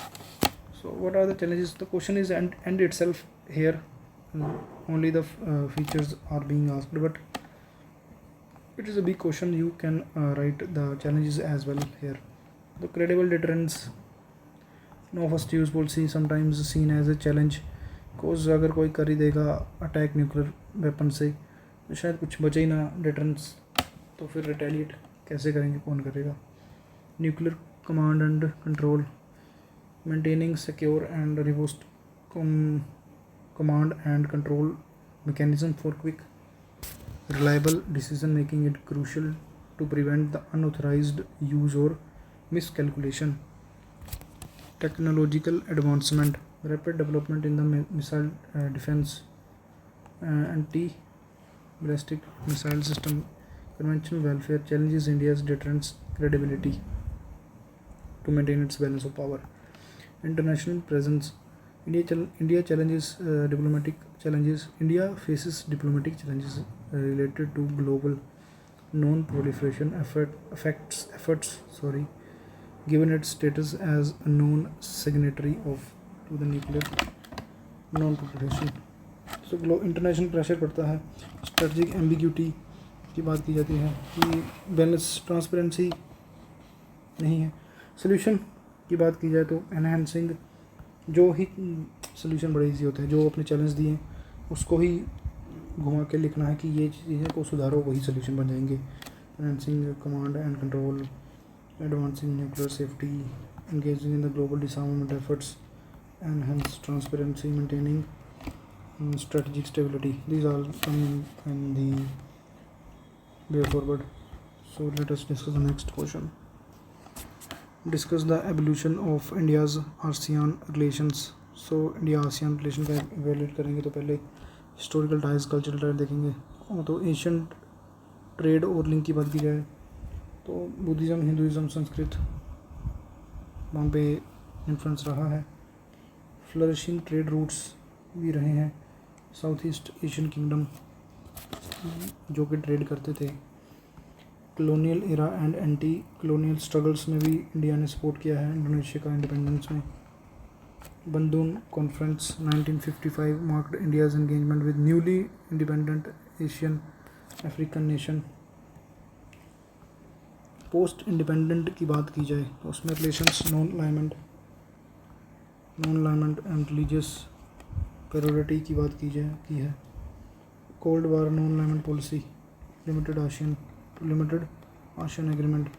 So what are the challenges? The question is end itself here. Only the features are being asked, but it is a big question. You can write the challenges as well here. The credible deterrence, no first use policy, sometimes seen as a challenge, because अगर कोई कर ही देगा attack nuclear weapon से तो शायद कुछ बचे ही ना डिटरेंस, तो फिर रिटेलिएट कैसे करेंगे, कौन करेगा। Nuclear command and control, maintaining secure and robust command and control mechanism for quick reliable decision making is crucial to prevent the unauthorized use or miscalculation. Technological advancement, rapid development in the missile defense, anti-ballistic missile system, conventional warfare challenges India's deterrence credibility to maintain its balance of power. International presence, India challenges diplomatic challenges. India faces diplomatic challenges related to global non-proliferation efforts. Given its status as a known signatory to the nuclear non-proliferation. So international pressure पड़ता है। Strategic ambiguity की बात की जाती है कि balance transparency नहीं है। सोल्यूशन की बात की जाए तो एनहांसिंग, जो ही सोल्यूशन बड़े इजी होते हैं, जो अपने चैलेंज दिए उसको ही घुमा के लिखना है कि ये चीज़ें को सुधारो, वही सोल्यूशन बन जाएंगे। Enhancing command and control, advancing nuclear safety, engaging in the global disarmament efforts, enhance transparency, maintaining strategic stability. These all come in the way forward. So let us discuss the next question. Discuss the evolution of India's ASEAN relations. So India ASEAN relation का evaluate करेंगे तो पहले historical ties, cultural ties देखेंगे। तो Asian trade और link की बात की जाए तो बुद्धिज़्म, हिंदुज़्म, संस्कृत वहाँ पे इन्फ्लुएंस रहा है। फ्लरिशिंग ट्रेड रूट्स भी रहे हैं। साउथ ईस्ट एशियन किंगडम जो कि ट्रेड करते थे। Colonial era and anti colonial struggles में भी इंडिया ने सपोर्ट किया है इंडोनेशिया का इंडिपेंडेंस में। Bandung conference 1955 marked India's engagement with newly independent Asian African nation. Post independent की बात की जाए तो उसमें relations non alignment and religious priority की बात की है। Cold war non alignment policy, limited ASEAN agreement.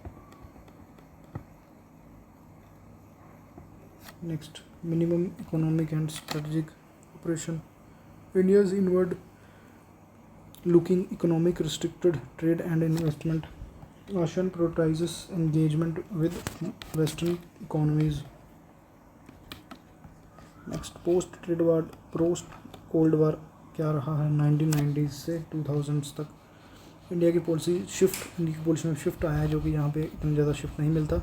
Next, minimum economic and strategic operation. India's inward looking economic restricted trade and investment. ASEAN prioritizes engagement with Western economies. Next, post trade war post cold war क्या रहा है 1990s से 2000s तक। India की policy में shift आया है, जो कि यहाँ पे इतना ज़्यादा शिफ्ट नहीं मिलता।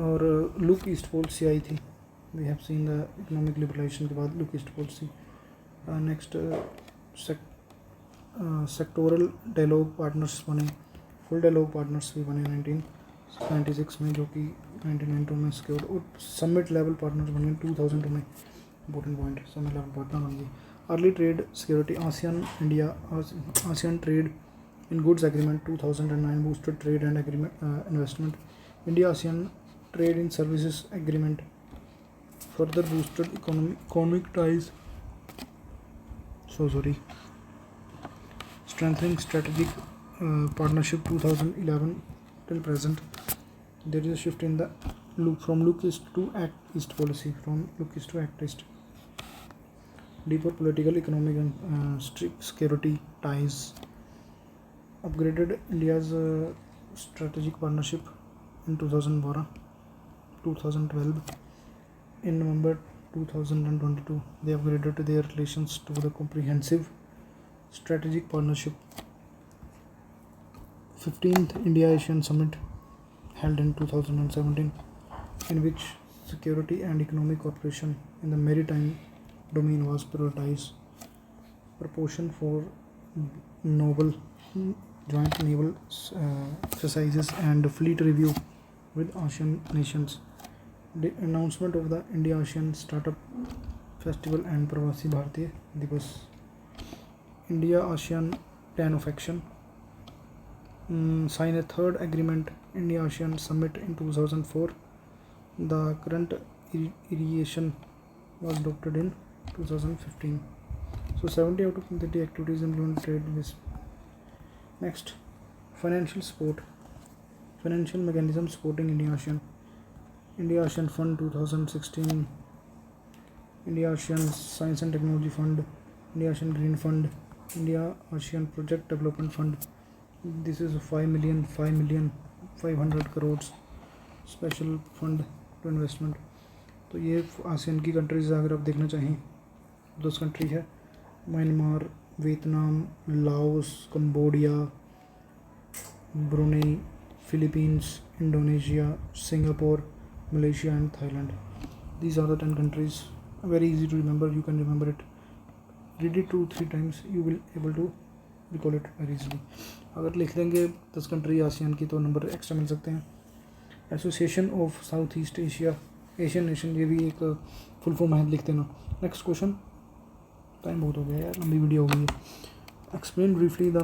और लुक ईस्ट पॉलिसी आई थी। We have seen the economic liberalisation के बाद look east policy. Next, sectoral dialogue partners बने, फुल डायलॉग पार्टनर्स भी बने 1996 में, जो कि 1992 में सिक्योर्ड। और समिट लेवल पार्टनर्स बन गए 2002 में। Important point, summit level partner बन गए। Early trade security, ASEAN trade in goods agreement 2009 boosted trade and investment. India ASEAN trade in services agreement further boosted economic ties. Strengthening strategic partnership 2011 till present. There is a shift in the from look east to act east policy, from look east to act east. Deeper political, economic and strict security ties. Upgraded India's strategic partnership in 2012. In November 2022, they upgraded their relations to the comprehensive strategic partnership. 15th India-ASEAN Summit held in 2017, in which security and economic cooperation in the maritime domain was prioritized. Proportion for novel joint naval exercises and fleet review with ASEAN nations. The announcement of the India-ASEAN Startup Festival and Pravasi Bharatiya Divas. India-ASEAN Plan of Action. Sign a third agreement, India-ASEAN Summit in 2004. The current irrigation was adopted in 2015. So 70 out of 30 activities implement trade with. Next, financial support. Financial mechanism supporting India-ASEAN. India-ASEAN Fund 2016. India-ASEAN Science and Technology Fund. India-ASEAN Green Fund. India-ASEAN Project Development Fund. This is 500 crores special fund to investment. तो ये ASEAN की countries अगर आप देखना चाहें 10 country है, Myanmar, Vietnam, Laos, Cambodia, Brunei, Philippines, Indonesia, Singapore, Malaysia and Thailand. These are the 10 countries. Very easy to remember, you can remember it. Read it 2-3 times, you will able to recall it very easily. अगर लिख लेंगे 10 country ASEAN की तो number extra मिल सकते हैं। Association of south east Asia, Asian nation, ये भी एक फुल फॉर्म है, लिख देना। नेक्स्ट क्वेश्चन, टाइम बहुत हो गया यार, लंबी वीडियो हो गई है। Explain briefly the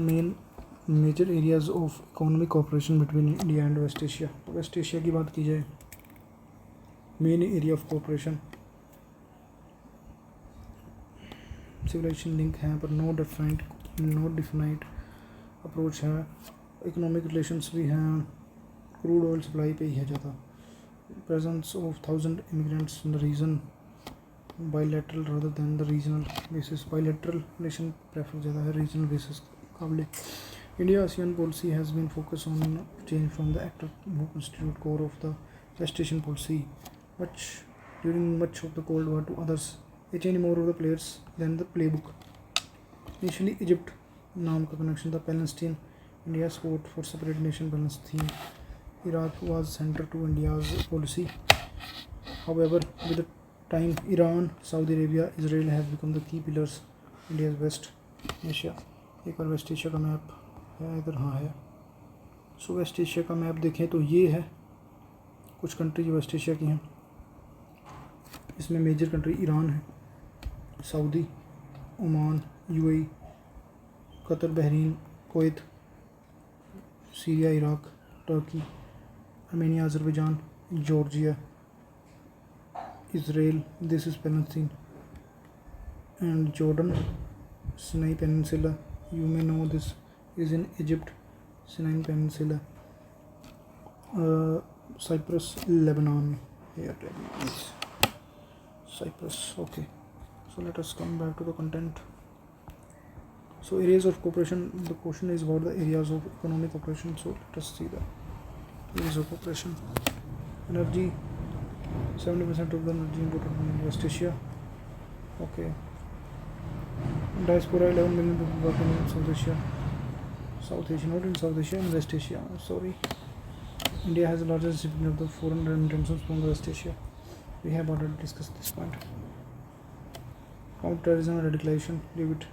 major areas of economic cooperation between India and West Asia. West Asia की बात की जाए, main area of cooperation, civilisation link है पर नो डिफाइंड अप्रोच है। इकोनॉमिक रिलेशंस भी हैं, क्रूड ऑयल सप्लाई पे ही है ज़्यादा। Presence of 1000 immigrants in the region, bilateral rather than the regional basis. Bilateral relation prefer ज़्यादा है रीजनल बेसिस के मुकाबले। India ASEAN policy has been focus on change from the actor who constitute core of the West Asian policy, during much of the Cold War to others. They changed more of the players than the playbook. Initially, Egypt नाम का connection था, Palestine, India's support for separate nation balance theme. Iraq was center to India's policy. However, with the time, Iran, Saudi Arabia, Israel have become the key pillars. India's West Asia. एक बार waste Asia का map है इधर, हाँ है। सो waste Asia का map देखें तो ये है, कुछ कंट्री वेस्ट एशिया की हैं। इसमें मेजर कंट्री ईरान है, Saudi, Oman, UAE, Qatar, Bahrain, Kuwait, Syria, Iraq, Turkey, Armenia, Azerbaijan, Georgia, Israel, this is Palestine, and Jordan, Sinai Peninsula, you may know this is in Egypt, Sinai Peninsula, Cyprus, Lebanon, here yes. Cyprus, okay. So let us come back to the content. So areas of cooperation, the question is about the areas of economic cooperation, so let us see the areas of cooperation. Energy, 70% of the energy imported from West Asia, okay. Diaspora, 11 million people working in South Asia, not in South Asia, in West Asia, sorry. India has the largest recipient of the foreign remittances from West Asia. We have already discussed this point. Counter-terrorism and radicalization, leave it.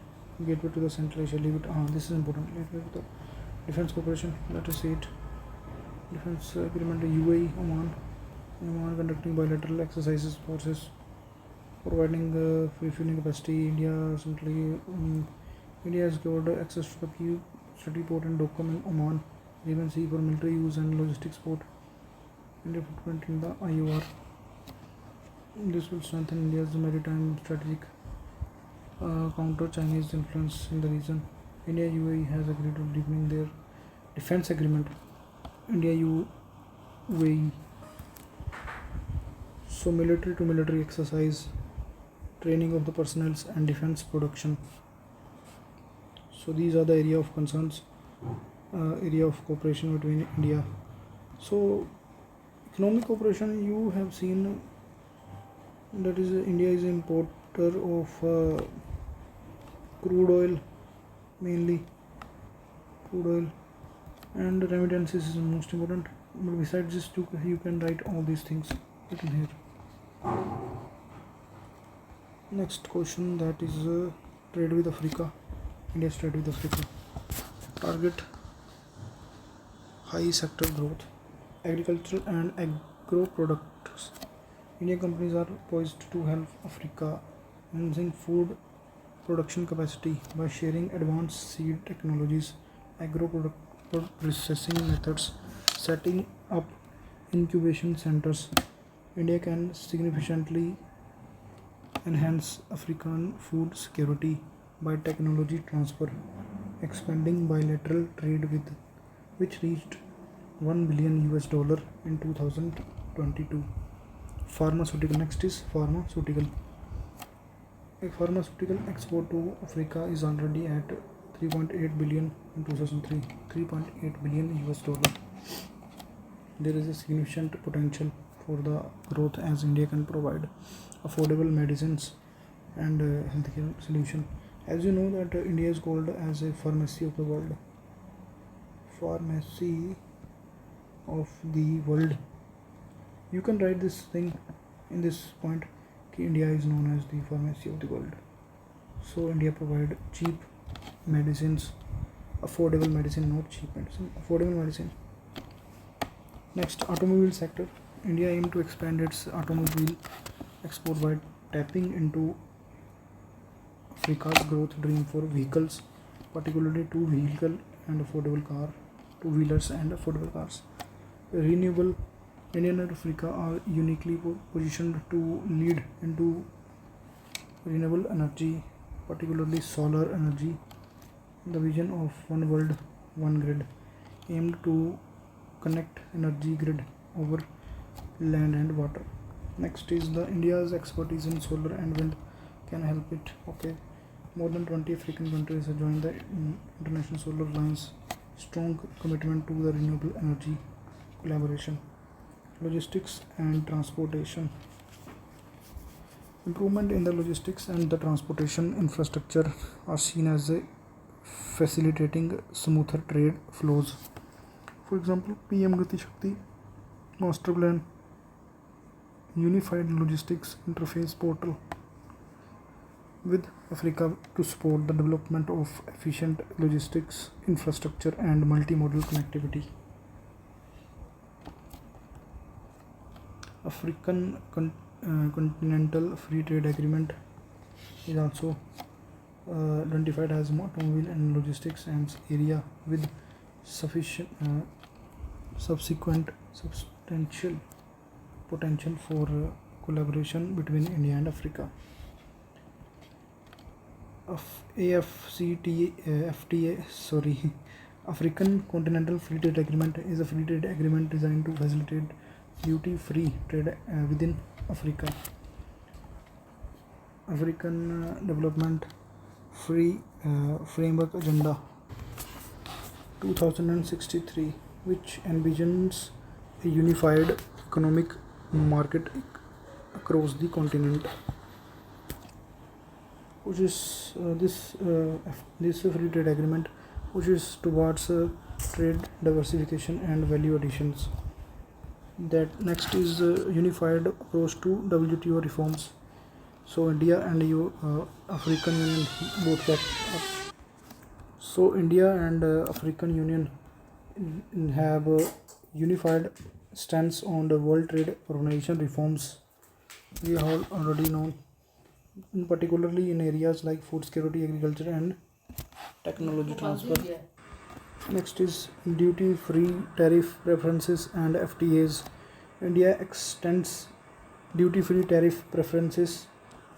Gateway to the Central Asia, leave it. This is important. Gateway to the defense cooperation, let us see it. Defense agreement, UAE, Oman conducting bilateral exercises, forces, providing refueling capacity. India has secured access to the key city port and Dokum in Oman, Arabian Sea for military use and logistics port. India footprint in the IOR. This will strengthen India's maritime strategic counter Chinese influence in the region. India UAE has agreed to deepening their defense agreement. India UAE. So military to military exercise, training of the personnel and defense production. So these are the area of concerns, area of cooperation between India. So economic cooperation, you have seen that is India is an importer of crude oil, mainly crude oil, and remittances is most important. But besides this, you can write all these things written here. Next question, that is trade with Africa. India's trade with Africa. Target high sector growth, agricultural and agro products. Indian companies are poised to help Africa enhancing food production capacity by sharing advanced seed technologies, agro processing methods, setting up incubation centers. India can significantly enhance African food security by technology transfer, expanding bilateral trade which reached $1 billion in 2022. Pharmaceutical, next is pharmaceutical. A pharmaceutical export to Africa is already at 3.8 billion in 2003, $3.8 billion. There is a significant potential for the growth as India can provide affordable medicines and healthcare solution. As you know that India is called as a pharmacy of the world. Pharmacy of the world. You can write this thing in this point. India is known as the pharmacy of the world. So India provide cheap medicines, affordable medicine, not cheap medicine, affordable medicine. Next, automobile sector. India aims to expand its automobile export by tapping into Africa's growth dream for vehicles, particularly two-wheelers and affordable cars. Renewable. India and Africa are uniquely positioned to lead into renewable energy, particularly solar energy. The vision of one world, one grid aimed to connect energy grid over land and water. Next is the India's expertise in solar and wind can help it. Okay, more than 20 African countries have joined the International Solar Alliance. Strong commitment to the renewable energy collaboration. Logistics and transportation. Improvement in the logistics and the transportation infrastructure are seen as facilitating smoother trade flows. For example, PM Gati Shakti Master Plan, Unified Logistics Interface Portal with Africa to support the development of efficient logistics infrastructure and multimodal connectivity. African Continental Free Trade Agreement is also identified as automobile and logistics and area with sufficient subsequent substantial potential for collaboration between India and Africa. African Continental Free Trade Agreement is a free trade agreement designed to facilitate duty-free trade within Africa. African Development Free Framework Agenda 2063, which envisions a unified economic market across the continent, which is this free trade agreement, which is towards trade diversification and value additions. That next is unified approach to WTO reforms. So India and African Union both get up. So India and African Union have a unified stance on the World Trade Organization reforms. We have already known, particularly in areas like food security, agriculture, and technology transfer. Next is duty-free tariff preferences and FTAs. India extends duty-free tariff preferences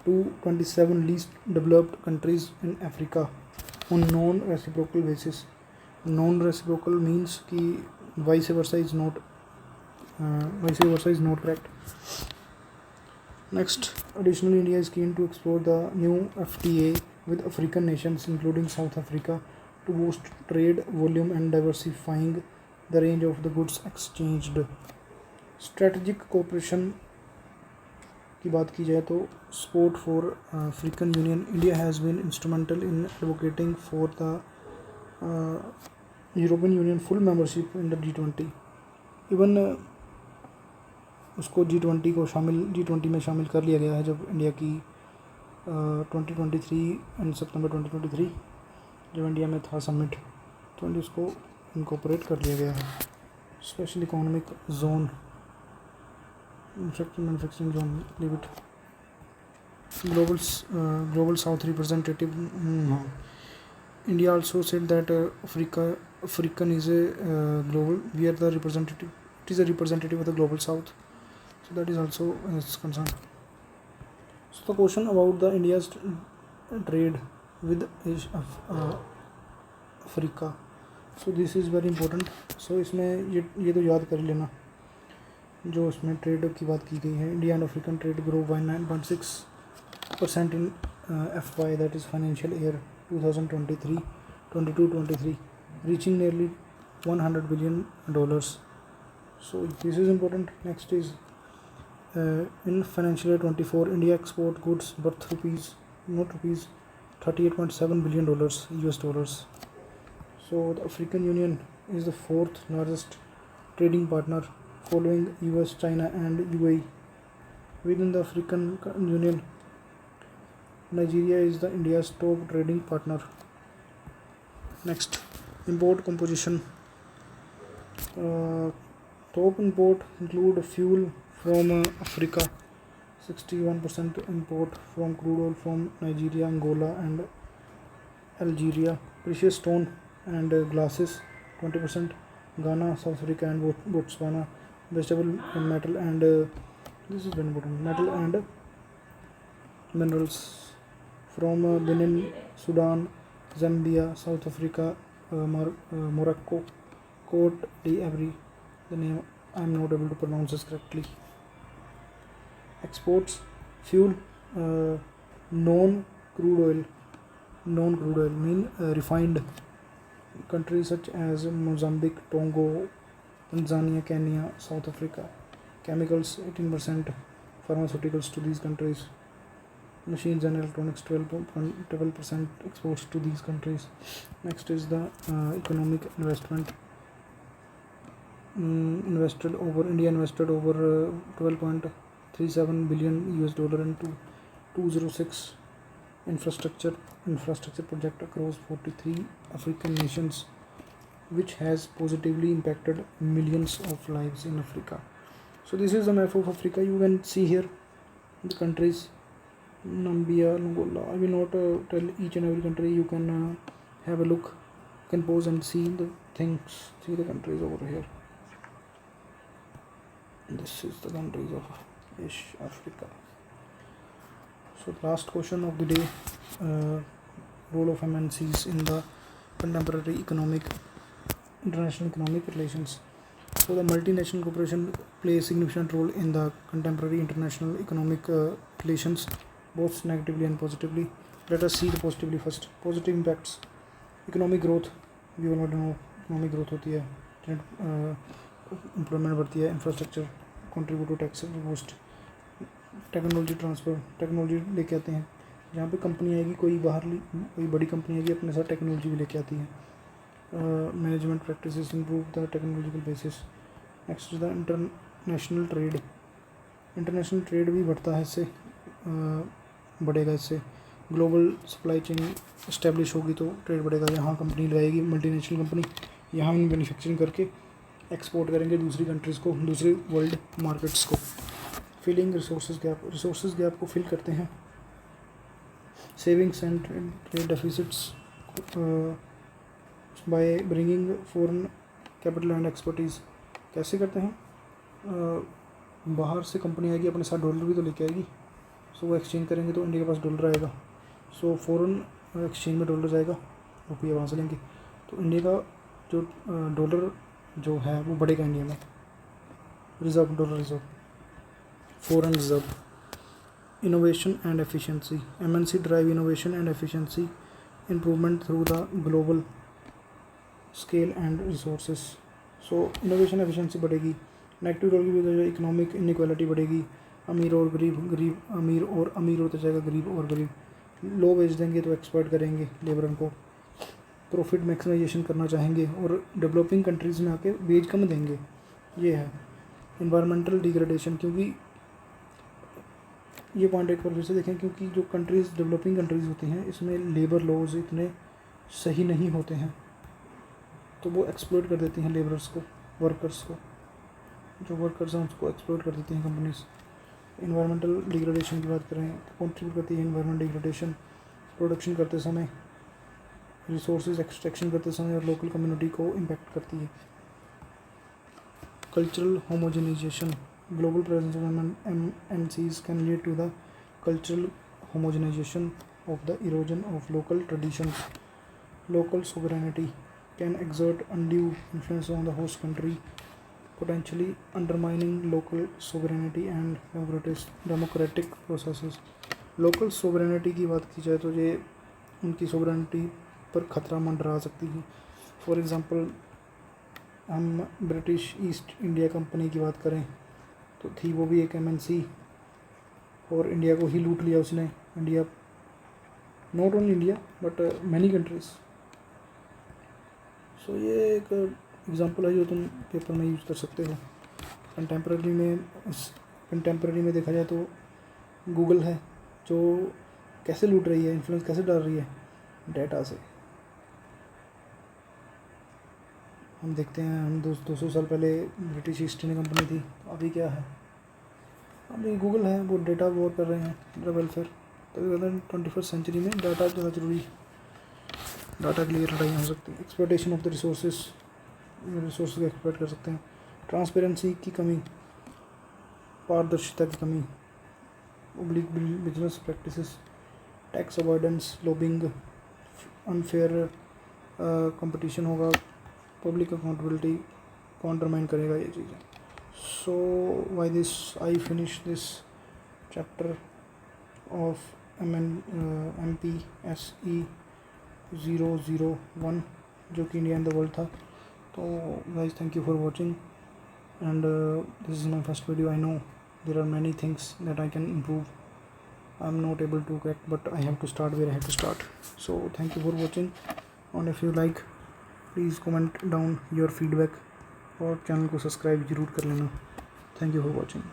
to 27 least developed countries in Africa on non-reciprocal basis. Non-reciprocal means कि vice versa is not correct. Next, additionally, India is keen to explore the new FTA with African nations, including South Africa, to boost trade volume and diversifying the range of the goods exchanged. Strategic cooperation की बात की जाए तो support for African Union, India has been instrumental in advocating for the European Union full membership in the G20. Even उसको G20 में शामिल कर लिया गया है जब इंडिया की 2023 एंड सितंबर 2023 जब इंडिया में था समिट, तो उसको इनकॉर्पोरेट कर लिया गया है. Special economic zone, manufacturing zone, leave it. Global South representative. India also said that African is a global. We are the representative. It is a representative of the global South. So that is also its concern. So the question about the India's trade with Africa. So this is very important. So इसमें ये तो याद कर लेना जो उसमें trade की बात की गई है. India and African trade grow by 9.6% in FY, that is financial year 2022-23, reaching nearly $100 billion. So this is important. Next is in financial year 24, India export goods worth $38.7 billion US dollars. So the African Union is the fourth largest trading partner, following US, China, and UAE. Within the African Union, Nigeria is the India's top trading partner. Next, import composition. Top import include fuel from Africa, 61% import from crude oil from Nigeria, Angola, and Algeria. Precious stone and glasses, 20%, Ghana, South Africa, and Botswana. Vegetable and metal and this is very important, metal and minerals from Benin, Sudan, Zambia, South Africa, Morocco, Cote d'Ivoire. The name I am not able to pronounce this correctly. Exports, fuel, non-crude oil mean refined. Countries such as Mozambique, Togo, Tanzania, Kenya, South Africa. Chemicals, 18%. Pharmaceuticals to these countries. Machines and electronics, 12% exports to these countries. Next is the economic investment. India invested over 12.37 billion US dollar into 206 infrastructure project across 43 African nations, which has positively impacted millions of lives in Africa. So this is the map of Africa. You can see here the countries Namibia, Angola. I will not tell each and every country. You can have a look, you can pause and see the things, see the countries over here. This is the countries of Africa. So last question of the day, role of MNCs in the contemporary international economic relations. So the multinational corporation play a significant role in the contemporary international economic relations, both negatively and positively. Let us see the positively first. Positive impacts. Economic growth. We all know economic growth होती है, employment बढ़ती है, infrastructure contribute to tax boost, technology transfer, technology लेके आते हैं. जहाँ पे company आएगी, कोई बड़ी कंपनी आएगी, अपने साथ टेक्नोलॉजी भी लेके आती है. Management practices improve the technological basis. Next the international trade. International trade भी बढ़ता है इससे, बढ़ेगा इससे. ग्लोबल सप्लाई चेन इस्टेब्लिश होगी तो ट्रेड बढ़ेगा. यहाँ कंपनी लगाएगी, मल्टीनेशनल कंपनी, यहाँ मैन्युफैक्चरिंग करके एक्सपोर्ट करेंगे दूसरी कंट्रीज़ को, दूसरे वर्ल्ड मार्केट्स को. फिलिंग रिसोर्सेज गैप को फिल करते हैं. Savings and trade deficits by bringing foreign capital and expertise. कैसे करते हैं? बाहर से कंपनी आएगी, अपने साथ डॉलर भी तो लेके आएगी, सो वो एक्सचेंज करेंगे तो इंडिया के पास डॉलर आएगा, सो फॉरेन एक्सचेंज में डॉलर जाएगा, रुपये वहाँ से लेंगे, तो इंडिया का जो डॉलर जो है वो बढ़ेगा इंडिया में. Reserve, dollar reserve, foreign reserve. Innovation and efficiency. MNC drive innovation and efficiency improvement through the global scale and resources. So innovation efficiency बढ़ेगी. नेगेटिव रोल की वजह इकोनॉमिक इनइक्वालिटी बढ़ेगी. अमीर और गरीब अमीर होता जाएगा, गरीब और गरीब. लो वेज देंगे तो एक्सपर्ट करेंगे लेबरन को. प्रॉफिट मैक्सिमाइजेशन करना चाहेंगे और डेवलपिंग कंट्रीज़ में आके वेज कम देंगे. ये है. इन्वायरमेंटल डिग्रेडेशन, क्योंकि ये पॉइंट एक बार फिर से देखें, क्योंकि जो कंट्रीज़ डेवलपिंग कंट्रीज़ होती हैं इसमें लेबर लॉज इतने सही नहीं होते हैं, तो वो एक्सप्लॉइट कर देती हैं लेबरर्स को, वर्कर्स को. जो वर्कर्स हैं उसको एक्सप्लॉइट कर देती हैं कंपनीज. इन्वायरमेंटल डिग्रेडेशन की बात करें तो कंट्रीब्यूट करती है इन्वायरमेंट डिग्रेडेशन. प्रोडक्शन करते समय, रिसोर्सेज एक्सट्रैक्शन करते समय और लोकल कम्युनिटी को इम्पैक्ट करती है. Cultural homogenisation. Global presence of MNCs can lead to the cultural homogenisation of the erosion of local traditions. Local sovereignty can exert undue influence on the host country, potentially undermining local sovereignty and democratic processes. Local sovereignty की बात की जाए तो ये उनकी sovereignty पर खतरा मंडरा सकती है. फॉर एग्ज़ाम्पल हम ब्रिटिश ईस्ट इंडिया कंपनी की बात करें तो थी वो भी एक MNC, और इंडिया को ही लूट लिया उसने. India, not only India but many countries. So ये एक एग्ज़ाम्पल है जो तुम पेपर में यूज़ कर सकते हो. कंटेम्प्रेरी में देखा जाए तो गूगल है जो कैसे लूट रही है, इन्फ्लुएंस कैसे डाल रही है डेटा से. हम देखते हैं, हम 200 साल पहले ब्रिटिश ईस्ट इंडिया कंपनी थी, अभी क्या है, अभी गूगल है, वो डेटा वॉर कर रहे हैं, डेटा वेलफेयर. तभी कहते हैं 21st सेंचुरी में डाटा ज़्यादा जरूरी, डाटा के लिए लड़ाइयाँ हो सकती हैं. एक्सप्लॉयटेशन ऑफ द रिसोर्सेज को एक्सप्लॉयट कर सकते हैं. ट्रांसपेरेंसी की कमी, पारदर्शिता की कमी, oblique business practices, tax avoidance, lobbying, unfair competition होगा, पब्लिक अकाउंटेबिलिटी को अंडरमाइन करेगा ये चीज़ें. So why this I finish this chapter of MPSE 001 जो कि इंडिया एंड द वर्ल्ड था. तो guys thank you for watching and this is my first video. I know there are many things that I can improve. I am not able to get but I have to start where I have to start. So thank you for watching and if you like please comment down your feedback और channel को subscribe ज़रूर कर लेना. Thank you for watching.